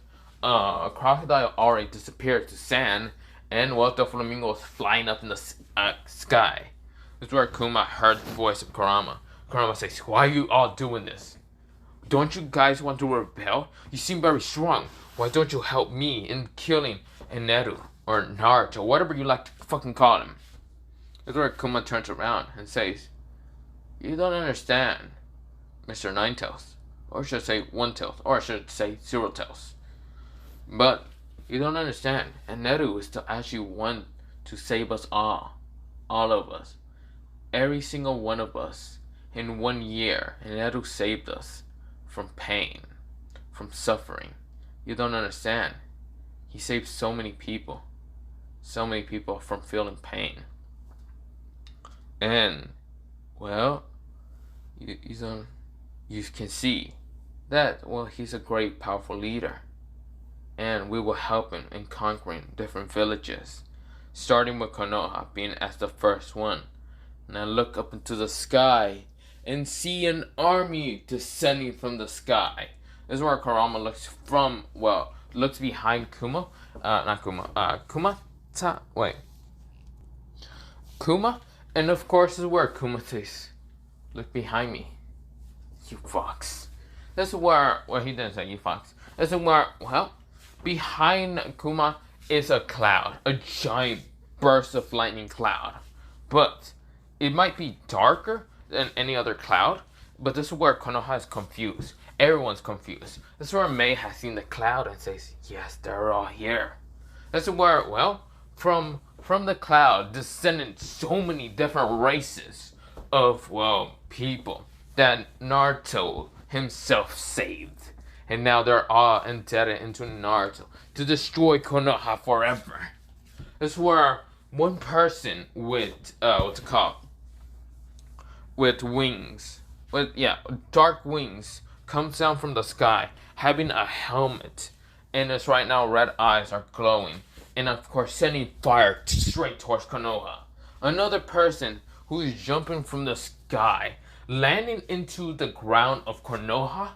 Crocodile already disappeared to sand, and well, the flamingo was flying up in the sky. This is where Kuma heard the voice of Kurama. Kurama says, "Why are you all doing this? Don't you guys want to rebel? You seem very strong. Why don't you help me in killing Neru or Naruto, whatever you like to fucking call him?" This is where Kuma turns around and says, "You don't understand, Mr. Ninetails. Or I should say One Tails, or I should say Zero Tails. But you don't understand, and Neru is to actually want to save us all of us, every single one of us. In 1 year, and Neru saved us from pain, from suffering. You don't understand. He saved so many people from feeling pain. And, well, you can see that, well, he's a great, powerful leader. And we will help him in conquering different villages, starting with Konoha being as the first one. Now look up into the sky and see an army descending from the sky." This is where Kurama looks behind Kuma. Kuma. And of course, this is where Kuma says, "Look behind me, you fox." This is where, well, he didn't say you fox. This is where, well, behind Kuma is a cloud, a giant burst of lightning cloud. But it might be darker than any other cloud, but this is where Konoha is confused. Everyone's confused. This is where Mei has seen the cloud and says, "Yes, they're all here." This is where, well, from the cloud descended so many different races of, well, people that Naruto himself saved. And now they're all indebted into Naruto to destroy Konoha forever. This is where one person with, with wings, dark wings, comes down from the sky, having a helmet, and his right now red eyes are glowing, and of course sending fire straight towards Konoha. Another person who is jumping from the sky, landing into the ground of Konoha,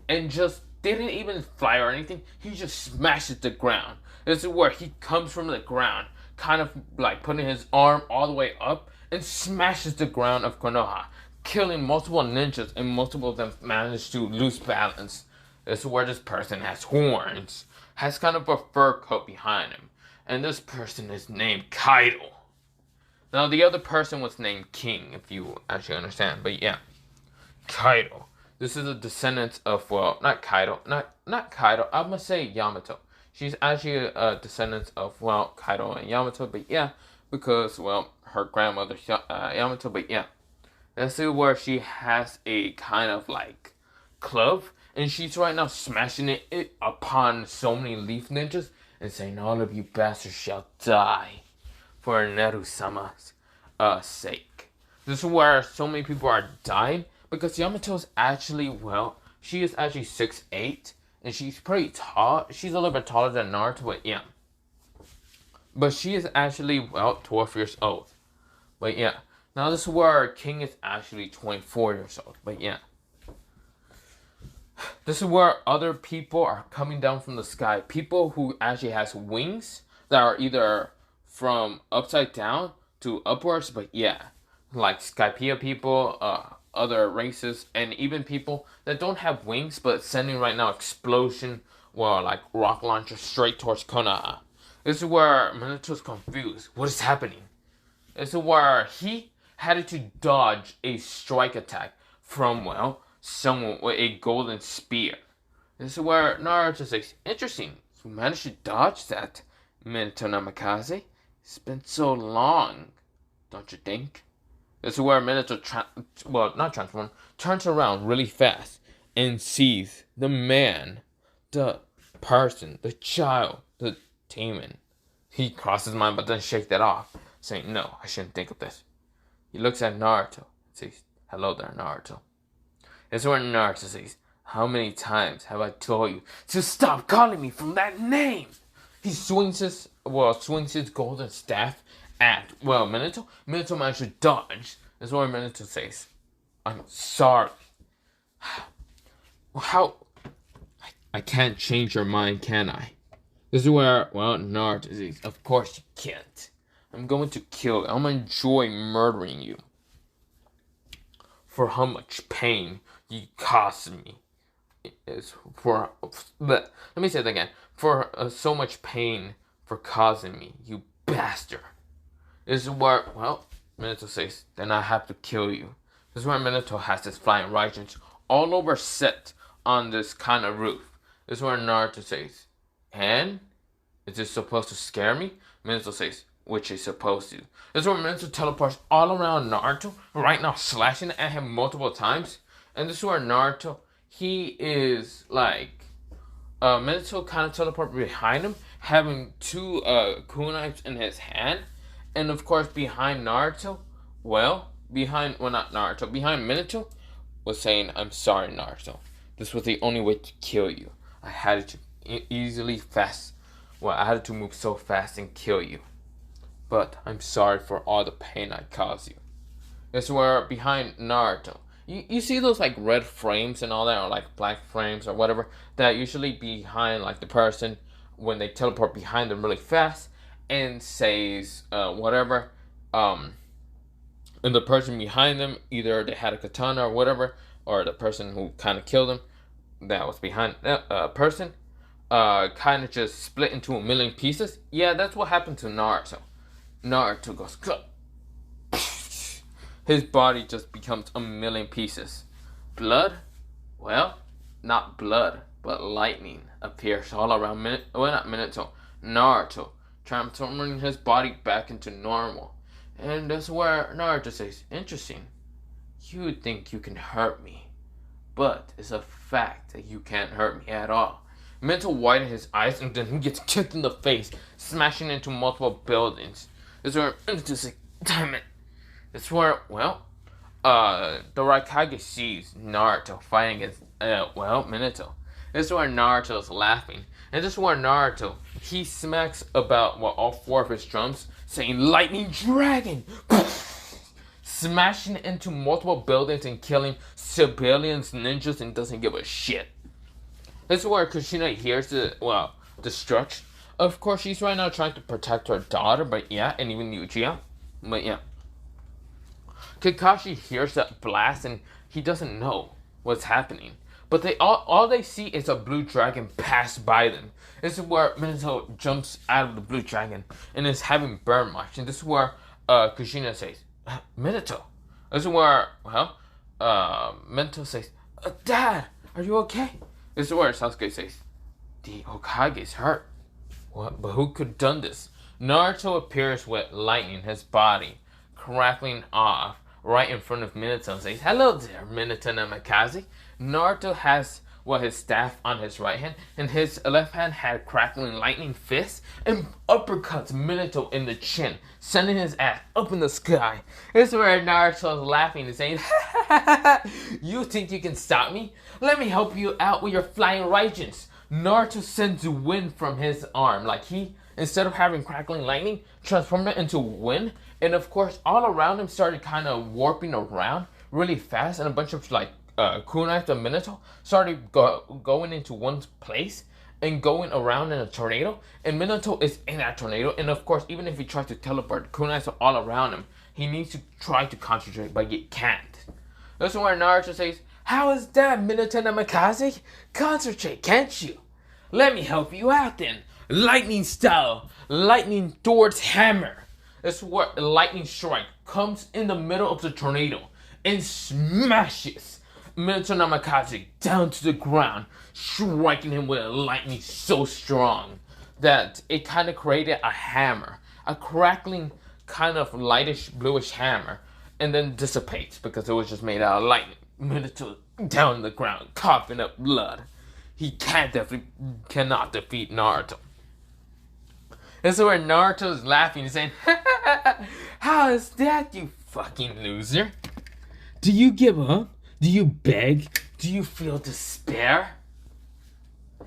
and just didn't even fly or anything, he just smashes the ground. This is where he comes from the ground, kind of like putting his arm all the way up, and smashes the ground of Konoha, killing multiple ninjas, and multiple of them manage to lose balance. This is where this person has horns, has kind of a fur coat behind him, and this person is named Kaido. Now the other person was named King, if you actually understand, but yeah, Kaido. This is a descendant of, well, not Kaido, I'm gonna say Yamato. She's actually a descendant of, well, Kaido and Yamato, but yeah, because, well, her grandmother Yamato, but yeah. This is where she has a kind of like club, and she's right now smashing it upon so many leaf ninjas and saying, "All of you bastards shall die for Neru-sama's sake." This is where so many people are dying because Yamato is actually, well, she is actually 6'8", and she's pretty tall. She's a little bit taller than Naruto, but yeah. But she is actually, well, 12 years old. But yeah. Now this is where King is actually 24 years old. But yeah. This is where other people are coming down from the sky. People who actually has wings that are either from upside down to upwards. But yeah. Like Skypiea people, other races, and even people that don't have wings but sending right now explosion, well, like rock launcher straight towards Konoha. This is where Minato's confused. What is happening? This is where he had to dodge a strike attack from, well, someone with a golden spear. This is where Naruto says, interesting, you managed to dodge that, Minato Namikaze. It's been so long, don't you think? This is where Minato, turns around really fast and sees the man, the person, the child, the demon. He crosses his mind but doesn't shake that off, saying, no, I shouldn't think of this. He looks at Naruto and says, hello there, Naruto. This is where Naruto says, how many times have I told you to stop calling me from that name? He swings his golden staff at, Minato. Minato managed to dodge. This is where Minato says, I'm sorry. How? I can't change your mind, can I? This is where, Naruto says, of course you can't. I'm going to kill you. I'm going to enjoy murdering you. For how much pain you caused me. Let me say it again. For so much pain for causing me, you bastard. This is where, Minato says, then I have to kill you. This is where Minato has his flying raikage all over set on this kind of roof. This is where Naruto says, and? Is this supposed to scare me? Minato says, which is supposed to. This is where Minato teleports all around Naruto, right now slashing at him multiple times. And this is where Naruto, he is like, Minato kind of teleports behind him, having two kunais in his hand. And of course behind Naruto, behind Minato, was saying, I'm sorry, Naruto. This was the only way to kill you. I had to I had to move so fast and kill you. But I'm sorry for all the pain I caused you. This is where behind Naruto, you see those like red frames and all that, or like black frames or whatever, that usually behind like the person when they teleport behind them really fast and says whatever, and the person behind them, either they had a katana or whatever, or the person who kind of killed them that was behind that person, kind of just split into a million pieces. Yeah, that's what happened to Naruto. Naruto goes, his body just becomes a million pieces. Blood? Well, not blood, but lightning appears all around Naruto, transforming his body back into normal. And that's where Naruto says, interesting. You think you can hurt me, but it's a fact that you can't hurt me at all. Minato widens his eyes and then he gets kicked in the face, smashing into multiple buildings. This is where Minato says, damn it. This is where, the raikage sees Naruto fighting against, Minato. This is where Naruto is laughing. And this is where Naruto, he smacks about, all four of his drums, saying, lightning dragon! Smashing into multiple buildings and killing civilians, ninjas, and doesn't give a shit. This is where Kushina hears the destruction. Of course, she's right now trying to protect her daughter, and even Uchiha. Kakashi hears that blast and he doesn't know what's happening. But all they see is a blue dragon pass by them. This is where Minato jumps out of the blue dragon and is having burn marks. And this is where Kushina says, Minato. This is where, Minato says, Dad, are you okay? This is where Sasuke says, the Hokage is hurt. What? But who could have done this? Naruto appears with lightning in his body, crackling off right in front of Minato and says, hello there, Minato Namikaze. Naruto has his staff on his right hand, and his left hand had crackling lightning fists and uppercuts Minato in the chin, sending his ass up in the sky. This is where Naruto is laughing and saying, you think you can stop me? Let me help you out with your flying raikage. Naruto sends wind from his arm, like he, instead of having crackling lightning, transformed it into wind, and of course all around him started kind of warping around really fast, and a bunch of kunais and Minato started going into one place and going around in a tornado, and Minato is in that tornado, and of course even if he tries to teleport, kunais are all around him. He needs to try to concentrate, but he can't. This is where Naruto says, how is that, Minato Namikaze? Concentrate, can't you? Let me help you out then. lightning style, lightning towards hammer. That's where a lightning strike comes in the middle of the tornado and smashes Minato Namikaze down to the ground, striking him with a lightning so strong that it kind of created a hammer, a crackling kind of lightish bluish hammer, and then dissipates because it was just made out of lightning. Minato down on the ground, coughing up blood. He cannot defeat Naruto. This is where Naruto is laughing and saying, "How is that, you fucking loser? Do you give up? Do you beg? Do you feel despair?"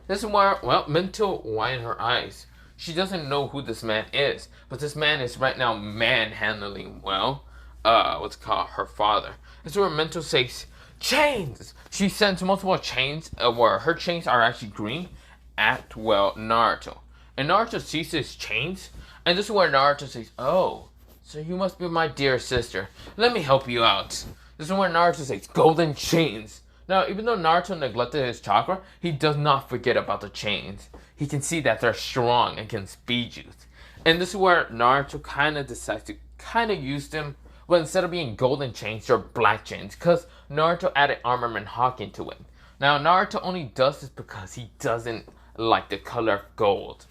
This is where, well, Minto widened her eyes. She doesn't know who this man is, but this man is right now manhandling, well, what's it called, her father. This is where Minto says, "Chains!" She sends multiple chains, where her chains are actually green, at, well, Naruto. And Naruto sees his chains, and this is where Naruto says, "Oh, so you must be my dear sister. Let me help you out." This is where Naruto says, "Golden chains." Now, even though Naruto neglected his chakra, he does not forget about the chains. He can see that they're strong against Bijus. And this is where Naruto kind of decides to kind of use them, well, instead of being golden chains, they're black chains, because Naruto added armament Hawking to it. Now, Naruto only does this because he doesn't like the color of gold.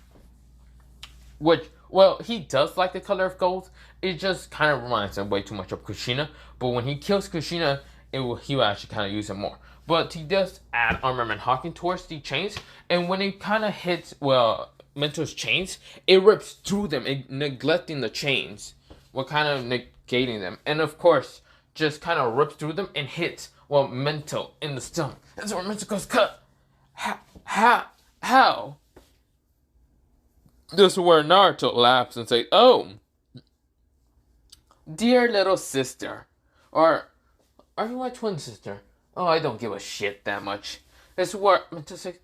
Which, well, he does like the color of gold. It just kind of reminds him way too much of Kushina. But when he kills Kushina, he will actually kind of use it more. But he does add armament Hawking towards the chains. And when it kind of hits, well, Minto's chains, it rips through them, neglecting the chains. Well, kind of negating them. And of course, just kind of rips through them and hits, well, Minto in the stomach. That's where Minto goes, "Cut! How? This is where Naruto laughs and says, "Oh, dear little sister." Or, "Are you my twin sister?" "Oh, I don't give a shit that much." This is where Minto says,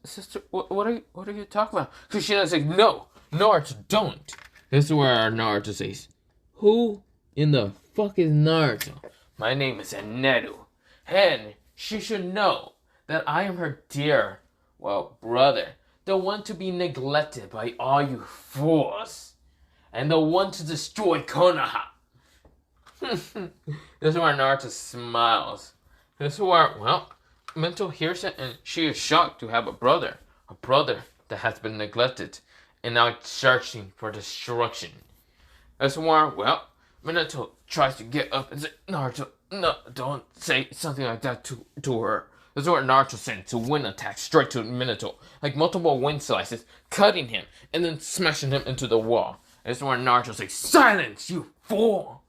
"Sister, what are you talking about?" Kushina says, "No, Naruto, don't." This is where Naruto says, "Who in the fuck is Naruto?" "My name is Neru, and she should know that I am her dear, well, brother. The one to be neglected by all you fools. And the one to destroy Konoha." This is where Naruto smiles. This is where, well, Minto hears it and she is shocked to have a brother that has been neglected and now searching for destruction. This is where, well, Minato tries to get up and say, "Naruto, no, don't say something like that to her." This is where Naruto sends a wind attack straight to Minato, like multiple wind slices, cutting him and then smashing him into the wall. This is where Naruto says, "Silence, you fool!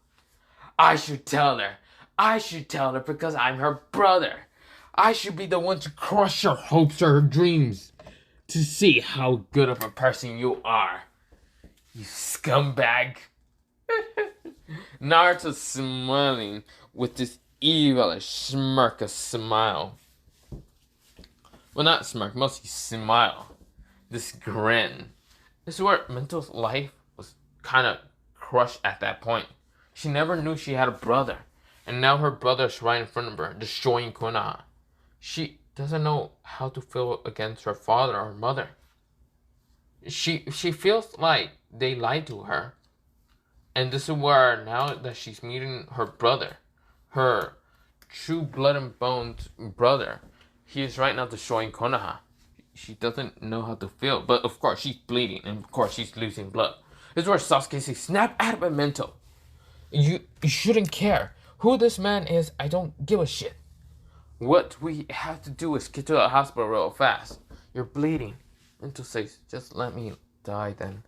I should tell her. I should tell her because I'm her brother. I should be the one to crush her hopes or her dreams to see how good of a person you are. You scumbag." Naruto smiling with this evilish smirk, a smile. Well, not smirk, mostly smile. This grin. This is where Minto's life was kind of crushed at that point. She never knew she had a brother. And now her brother's right in front of her, destroying Konoha. She doesn't know how to feel against her father or mother. She feels like they lied to her. And this is where, now that she's meeting her brother, her true blood and bones brother, he is right now destroying Konoha. She doesn't know how to feel. But of course, she's bleeding. And of course, she's losing blood. This is where Sasuke says, "Snap out of it, Minto. You shouldn't care. Who this man is, I don't give a shit. What we have to do is get to the hospital real fast. You're bleeding." Minto says, "Just let me die then."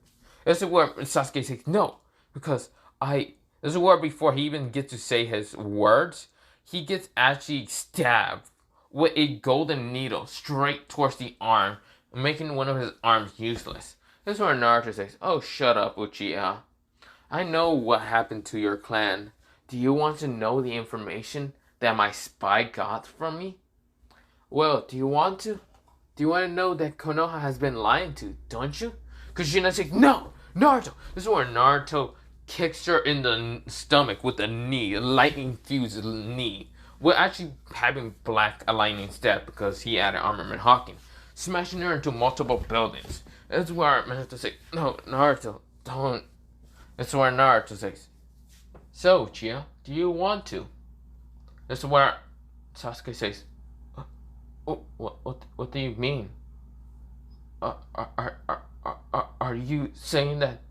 This is where Sasuke says, "No. Because this is where before he even gets to say his words, he gets actually stabbed with a golden needle straight towards the arm, making one of his arms useless." This is where Naruto says, "Oh, shut up, Uchiha. I know what happened to your clan. Do you want to know the information that my spy got from me? Well, do you want to? Do you want to know that Konoha has been lying to, don't you?" Kushina says, "No, Naruto." This is where Naruto kicks her in the stomach with a knee, a lightning-fused knee. We're actually having black lightning instead because he added armament Hawking, smashing her into multiple buildings. It's where Minato says, no, Naruto, don't. It's where Naruto says, so, Chia, do you want to? This is where Sasuke says, what do you mean? Are you saying that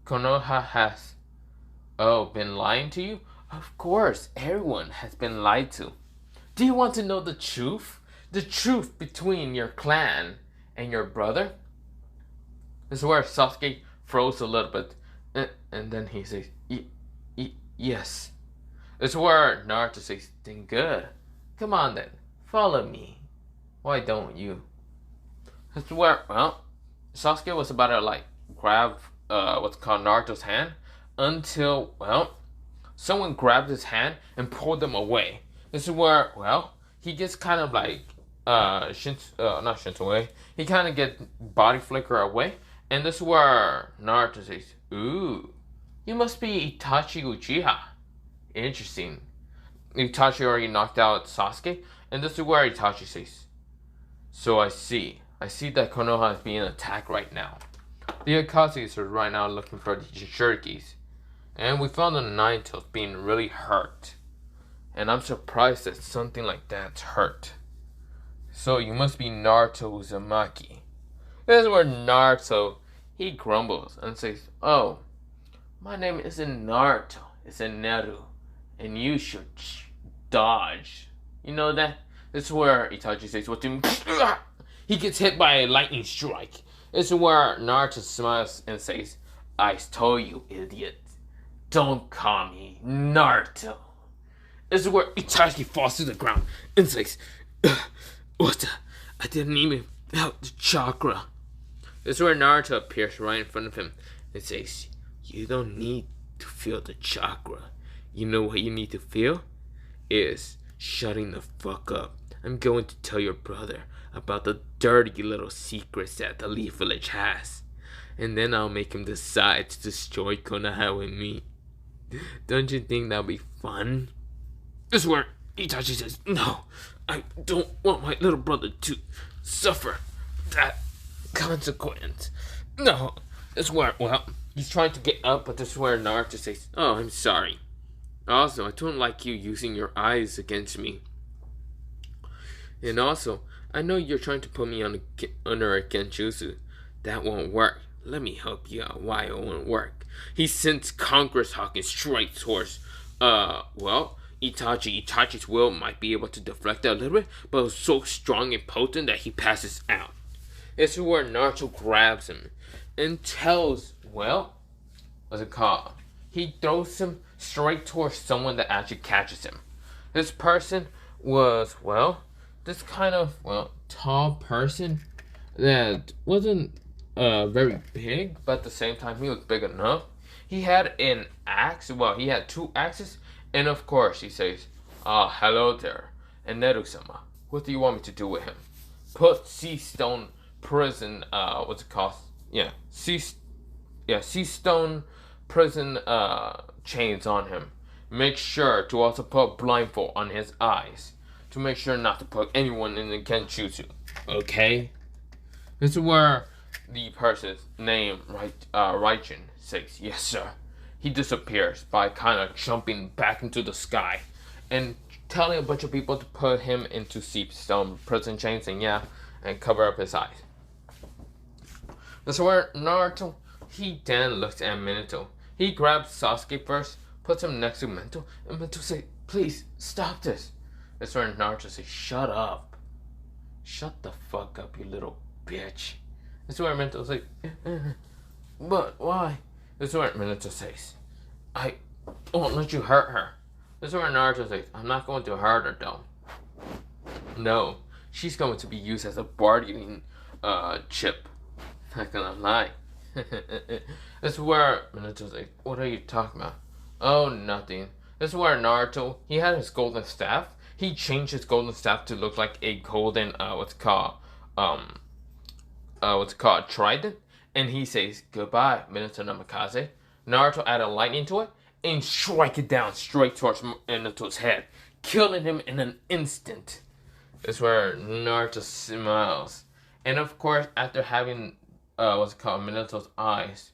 Konoha has, been lying to you? Of course, everyone has been lied to. Do you want to know the truth? The truth between your clan and your brother? This is where Sasuke froze a little bit, and then he says, yes. This is where Naruto says, then good. Come on then, follow me. Why don't you? This is where, Sasuke was about to grab what's called Naruto's hand until, someone grabbed his hand and pulled him away. This is where, he gets kind of not Shinto away. He kind of gets body flicker away. And this is where Naruto says, ooh, you must be Itachi Uchiha. Interesting. Itachi already knocked out Sasuke. And this is where Itachi says, so I see that Konoha is being attacked right now. The Akatsuki are right now looking for the Jinchurikis. And we found the Nine-Tails being really hurt. And I'm surprised that something like that's hurt. So you must be Naruto Uzumaki. This is where Naruto, he grumbles and says, oh, my name isn't Naruto, it's Neru. And you should dodge. You know that? This is where Itachi says, what do you mean? He gets hit by a lightning strike. This is where Naruto smiles and says, I told you, idiot. Don't call me Naruto. This is where Itachi falls to the ground and says, what the? I didn't even feel the chakra. This is where Naruto appears right in front of him and says, you don't need to feel the chakra. You know what you need to feel? Is shutting the fuck up. I'm going to tell your brother about the dirty little secrets that the Leaf Village has. And then I'll make him decide to destroy Konoha with me. Don't you think that'll be fun? This is where Itachi says, no, I don't want my little brother to suffer that consequence. No. This is where, he's trying to get up, but this is where Naruto says, oh, I'm sorry. Also, I don't like you using your eyes against me. And also, I know you're trying to put me under a genjutsu. That won't work. Let me help you out why it won't work. He sends Congress Hawkins straight towards, Itachi's will might be able to deflect it a little bit, but it's so strong and potent that he passes out. This is where Naruto grabs him and tells, what's it called? He throws him straight towards someone that actually catches him. This person was, this kind of, tall person that wasn't very big, but at the same time, he was big enough. He had an axe, he had two axes, and of course, he says, hello there, and Neru-sama, what do you want me to do with him? Put Sea-Stone prison, Sea-Stone prison chains on him. Make sure to also put blindfold on his eyes to make sure not to put anyone in the genjutsu. Okay? This is where the person's name, Raikage, says, yes, sir. He disappears by kind of jumping back into the sky and telling a bunch of people to put him into Sea-Stone prison chains and cover up his eyes. This is where Naruto, he then looks at Minato. He grabs Sasuke first, puts him next to Minato, and Minato says, please, stop this. This is where Naruto says, shut up. Shut the fuck up, you little bitch. This is where Minato says, but why? This is where Minato says, I won't let you hurt her. This is where Naruto says, I'm not going to hurt her though. No, she's going to be used as a bargaining chip. Not gonna lie. This is where Minato says, what are you talking about? Oh, nothing. This is where Naruto, he had his golden staff. He changed his golden staff to look like a golden, trident. And he says, goodbye, Minato Namikaze. Naruto added lightning to it and strike it down straight towards Minato's head, killing him in an instant. This is where Naruto smiles. And of course, after having what's it called, Minato's eyes,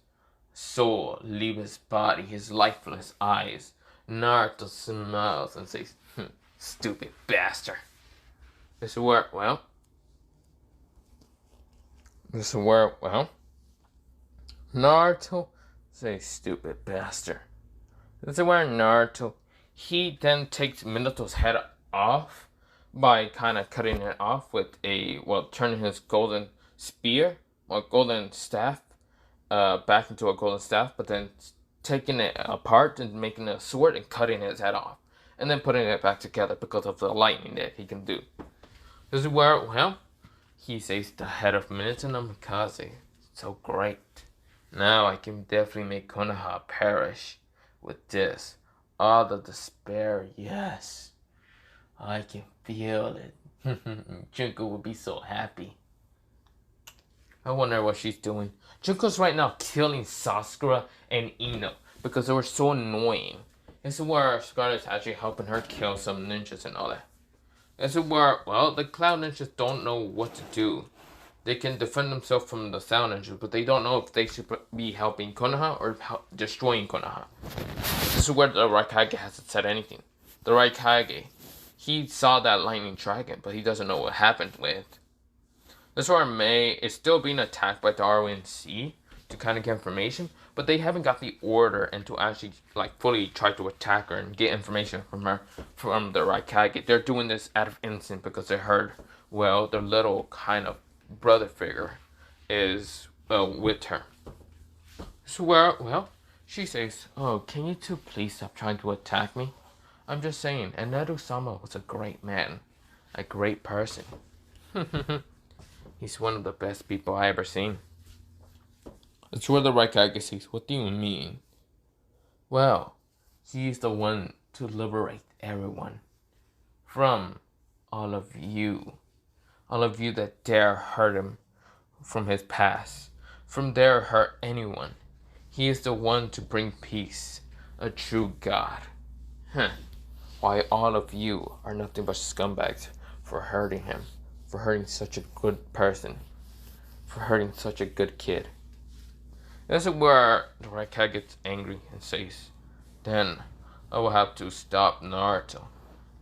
soul leave his body, his lifeless eyes. Naruto smiles and says, stupid bastard. This is where, well, Naruto says, stupid bastard. This is where Naruto, he then takes Minato's head off by kind of cutting it off with turning his golden spear, or golden staff, back into a golden staff, but then taking it apart and making a sword and cutting his head off. And then putting it back together because of the lightning that he can do. This is where, he says the head of Minato no Mikaze. So great. Now I can definitely make Konoha perish with this. All the despair, yes. I can feel it. Junko will be so happy. I wonder what she's doing. Junko's right now killing Sakura and Ino because they were so annoying. This is where Scarlett's actually helping her kill some ninjas and all that. This is where, the Cloud Ninjas don't know what to do. They can defend themselves from the Sound Ninjas, but they don't know if they should be helping Konoha or destroying Konoha. This is where the Raikage hasn't said anything. The Raikage, he saw that lightning dragon, but he doesn't know what happened with. This is where Mei is still being attacked by Darwin C to kind of get information, but they haven't got the order and to actually fully try to attack her and get information from her, from the Raikage. They're doing this out of instinct because they heard, their little kind of brother figure is with her. So she says, "Oh, can you two please stop trying to attack me? I'm just saying, and Naru-sama was a great man, a great person. He's one of the best people I ever seen." It's where the Raikage says, "What do you mean?" Well, he's the one to liberate everyone from all of you that dare hurt him from his past, from dare hurt anyone. He is the one to bring peace, a true God. Why all of you are nothing but scumbags for hurting him, for hurting such a good person, for hurting such a good kid. This is where the Raikage gets angry and says, "Then I will have to stop Naruto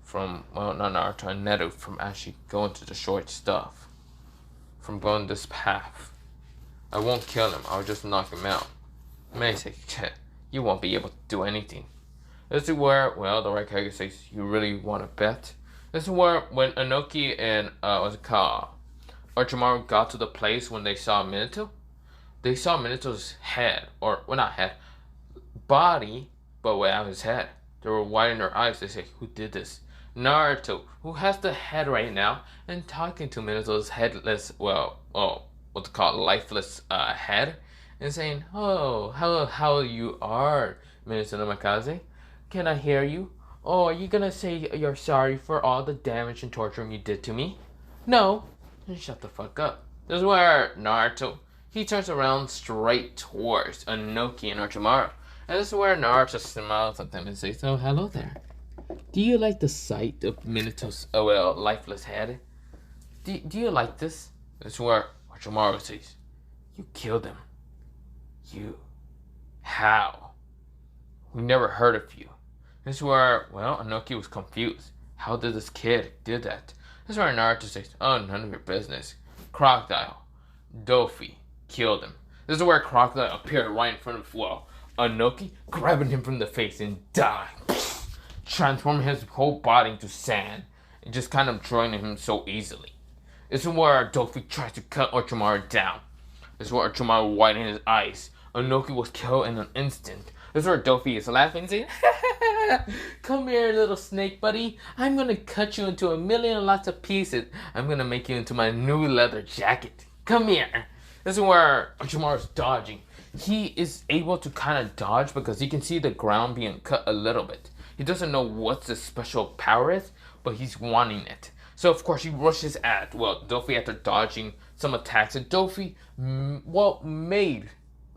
from, not Naruto, and Neru from actually going to the short stuff, from going this path. I won't kill him, I'll just knock him out." Mei says, "You won't be able to do anything." This is where, the Raikage says, "You really want to bet?" This is where, when Inoki and, Orochimaru got to the place when they saw Minato, they saw Minato's head, not head, body, but without his head. They were widening their eyes. They say, "Who did this?" Naruto, who has the head right now, and talking to Minato's headless, lifeless head, and saying, "Oh, how you are, Minato no Mikaze? Can I hear you? Oh, are you gonna say you're sorry for all the damage and torturing you did to me? No? Then shut the fuck up." This is where Naruto, he turns around straight towards Inoki and Orochimaru. And this is where Naruto smiles at them and says, "Oh, hello there. Do you like the sight of Minato's, lifeless head? Do you like this?" This is where Orochimaru says, "You killed him. You. How? We never heard of you." This is where, Inoki was confused. How did this kid do that? This is where Naruto says, "Oh, none of your business. Crocodile. Dofi killed him." This is where Crocodile appeared right in front of Inoki, grabbing him from the face and dying, transforming his whole body into sand, and just kind of joining him so easily. This is where Dofi tries to cut Orochimaru down. This is where Orochimaru widened his eyes. Inoki was killed in an instant. This is where Dofi is laughing, saying, "Come here, little snake buddy. I'm gonna cut you into a million lots of pieces. I'm gonna make you into my new leather jacket. Come here." This is where Orochimaru is dodging. He is able to kind of dodge because he can see the ground being cut a little bit. He doesn't know what the special power is, but he's wanting it. So of course he rushes at, Dofi after dodging some attacks. And Dofi,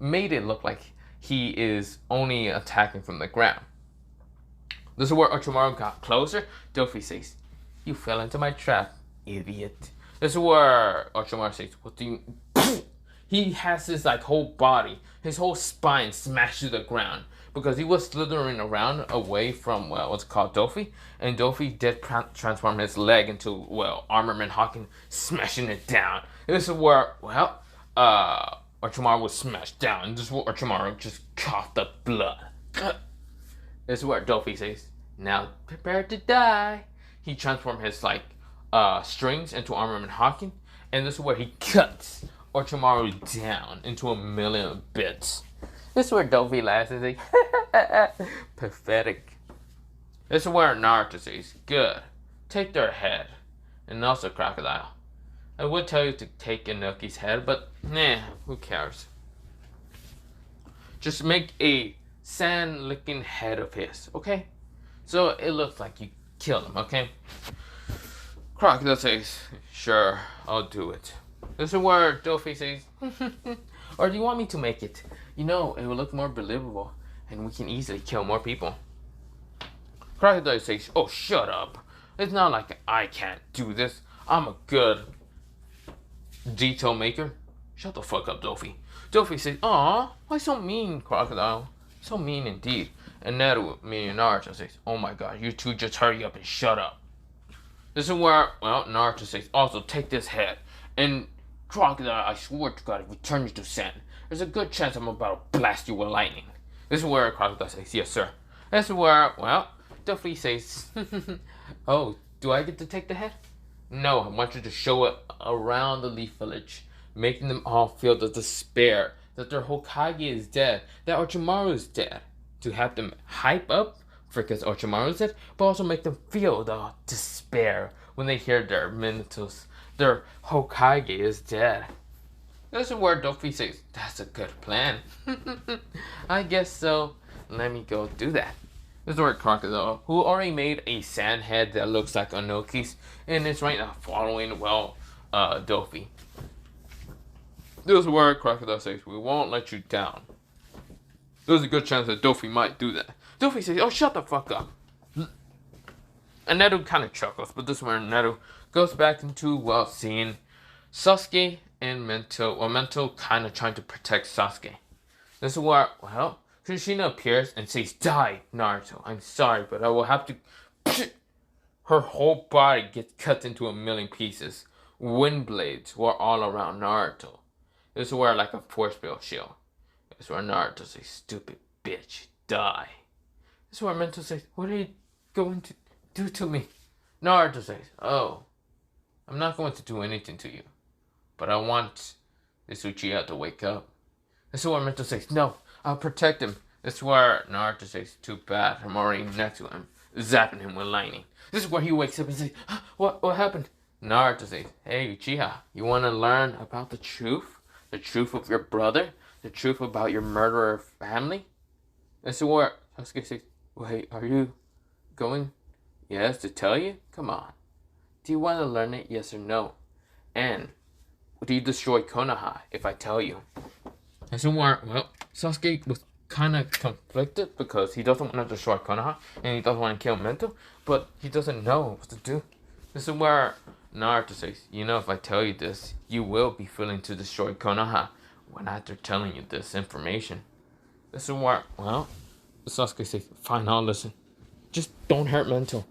made it look like he is only attacking from the ground. This is where Orochimaru got closer. Dofi says, "You fell into my trap, idiot." This is where Orochimaru says, "What do you..." he has his like whole body, his whole spine smashed to the ground because he was slithering around away from what's called Doffy, and Doffy did transform his leg into Armorman Hawking, smashing it down. This is where Orochimaru was smashed down, and this is where Orochimaru just coughed up blood. This is where Doffy says, "Now prepare to die." He transformed his strings into Armorman Hawking, and this is where he cuts Orochimaru down into a million bits. This is where Doffy laughs and says, pathetic. This is where Naruto says, "Good, take their head." And also Crocodile. I would tell you to take Inoki's head, but who cares? Just make a sand-licking head of his, okay? So it looks like you killed him, okay? Crocodile says, "Sure, I'll do it." This is where Doffy says, "Or do you want me to make it? You know, it will look more believable, and we can easily kill more people." Crocodile says, "Oh, shut up. It's not like I can't do this. I'm a good detail maker." "Shut the fuck up, Doffy." Doffy says, "Aw, why so mean, Crocodile? So mean indeed." And Naruto, meaning Naruto, says, "Oh my god, you two just hurry up and shut up." This is where, Naruto says, "Also, take this head. And Crocodile, I swear to god, if we turn you to sand, there's a good chance I'm about to blast you with lightning." This is where Crocodile says, "Yes, sir." This is where, Doffy says, "Oh, do I get to take the head?" "No, I want you to show it around the Leaf Village, making them all feel the despair that their Hokage is dead, that Orochimaru is dead. To have them hype up because Orochimaru is dead, but also make them feel the despair when they hear their Hokage is dead." This is where Doffy says, "That's a good plan." "I guess so. Let me go do that." This is where Crocodile, who already made a sand head that looks like Inoki's, and is right now following, Doffy. This is where Crocodile says, "We won't let you down." There's a good chance that Doffy might do that. Doffy says, "Oh, shut the fuck up." And Neru kind of chuckles, but this is where Neru goes back into, seeing Sasuke and Mento. Mento kind of trying to protect Sasuke. This is where, Kushina appears and says, "Die, Naruto. I'm sorry, but I will have to..." Her whole body gets cut into a million pieces. Wind blades were all around Naruto. This is where, like a force field shield. This is where Naruto says, "Stupid bitch, die." This is where Mento says, "What are you going to do to me?" Naruto says, "Oh, I'm not going to do anything to you, but I want this Uchiha to wake up." This is where Mento says, "No, I'll protect him." This is where Naruto says, "Too bad, I'm already next to him, zapping him with lightning." This is where he wakes up and says, What happened?" Naruto says, "Hey Uchiha, you want to learn about the truth? The truth of your brother? The truth about your murderer family?" This is where Sasuke says, "Wait, are you going?" "Yes, to tell you? Come on. Do you want to learn it, yes or no? And do you destroy Konoha if I tell you?" This is where, Sasuke was kind of conflicted because he doesn't want to destroy Konoha and he doesn't want to kill Mento, but he doesn't know what to do. This is where Naruto says, "You know, if I tell you this, you will be willing to destroy Konoha when after telling you this information." This is where, Sasuke says, "Fine, I'll listen. Just don't hurt Mento."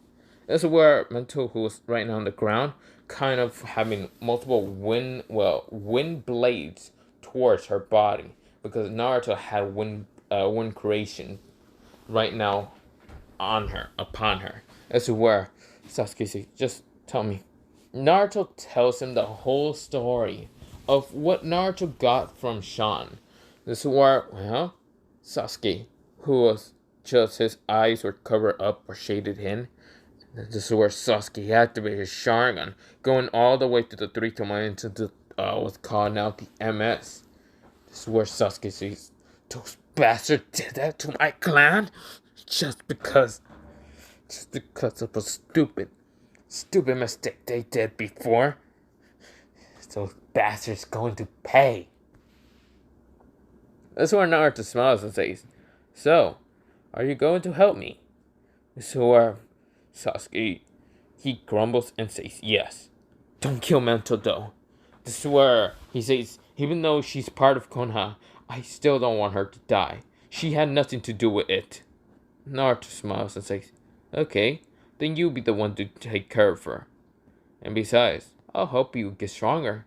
This is where Mento, who was right now on the ground, kind of having multiple wind blades towards her body because Naruto had wind creation right now upon her. This is where Sasuke says, "Just tell me." Naruto tells him the whole story of what Naruto got from Shan. This is where, Sasuke, who was just his eyes were covered up or shaded in. This is where Sasuke activated his Sharingan, going all the way to the 3-to-1 into the, what's called now the MS. This is where Sasuke says, "Those bastards did that to my clan just because of a stupid mistake they did before. Those bastards going to pay." That's where Naruto smiles and says, "So, are you going to help me?" This is where Sasuke, he grumbles and says, "Yes. Don't kill Mento though." This is where he says, Even though she's part of Konoha, I still don't want her to die. She had nothing to do with it. Naruto smiles and says, okay, then you be the one to take care of her. And besides, I'll help you get stronger.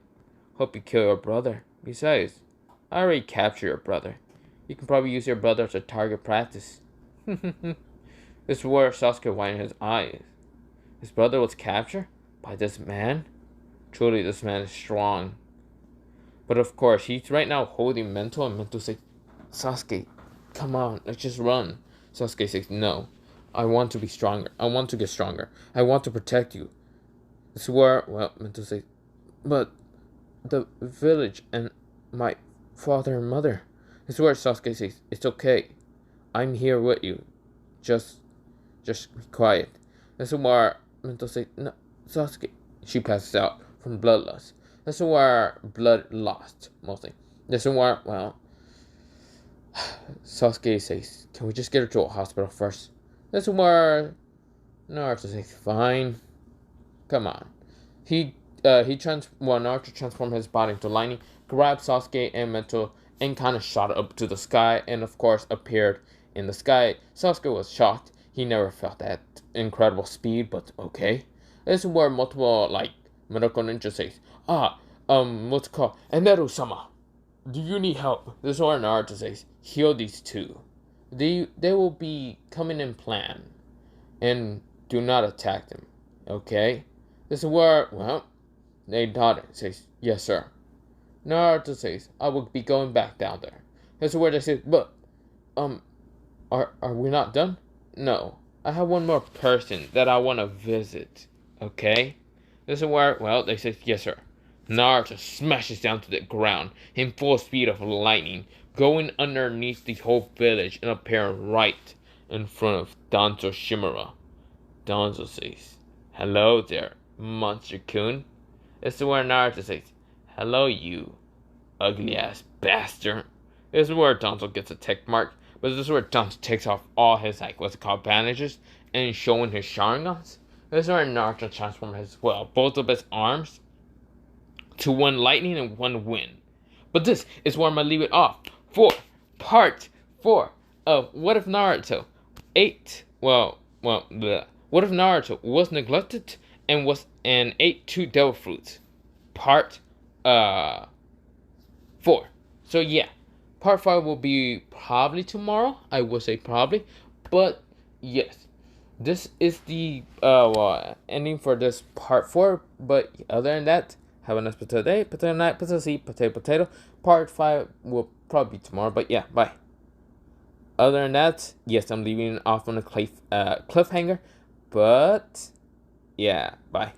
Hope you kill your brother. Besides, I already captured your brother. You can probably use your brother as a target practice. This is where Sasuke widened his eyes. His brother was captured by this man? Truly, this man is strong. But of course, he's right now holding Mento, and Mento says, Sasuke, come on, let's just run. Sasuke says, no, I want to be stronger. I want to get stronger. I want to protect you. This is where, well, Mento says, but the village and my father and mother. This is where Sasuke says, it's okay. I'm here with you. Just be quiet. This is where Mento says, no, Sasuke. She passes out from bloodlust. This is where blood lost, mostly. This is where, well, Sasuke says, can we just get her to a hospital first? This is where Naruto says, fine. Come on. Naruto transformed his body into lightning, grabbed Sasuke and Mento, and kind of shot up to the sky, and of course appeared in the sky. Sasuke was shocked. He never felt that incredible speed, but okay. This is where multiple, medical ninja says, what's it called? Eneru-sama, do you need help? This is where Naruto says, heal these two. They will be coming in plan, and do not attack them, okay? This is where, well, they nodded, says, yes, sir. Naruto says, I will be going back down there. This is where they say, but, are we not done? No, I have one more person that I want to visit, okay? This is where, well, they say, yes, sir. Naruto smashes down to the ground in full speed of lightning, going underneath the whole village and appearing right in front of Danzo Shimura. Danzo says, hello there, Monster-kun. This is where Naruto says, hello, you ugly-ass bastard. This is where Danzo gets a tick mark, but this is where Danzo takes off all his, bandages and showing his Sharingans. This is where Naruto transforms both of his arms to one lightning and one wind. But this is where I'm going to leave it off for part 4 of What If Naruto What if Naruto was neglected and ate 2 devil fruits? Part 4. So yeah, part 5 will be probably tomorrow. I will say probably, but yes, this is the ending for this part 4. But other than that, have a nice potato day, potato night, potato seed, potato. Part 5 will probably be tomorrow. But yeah, bye. Other than that, yes, I'm leaving off on a cliffhanger. But yeah, bye.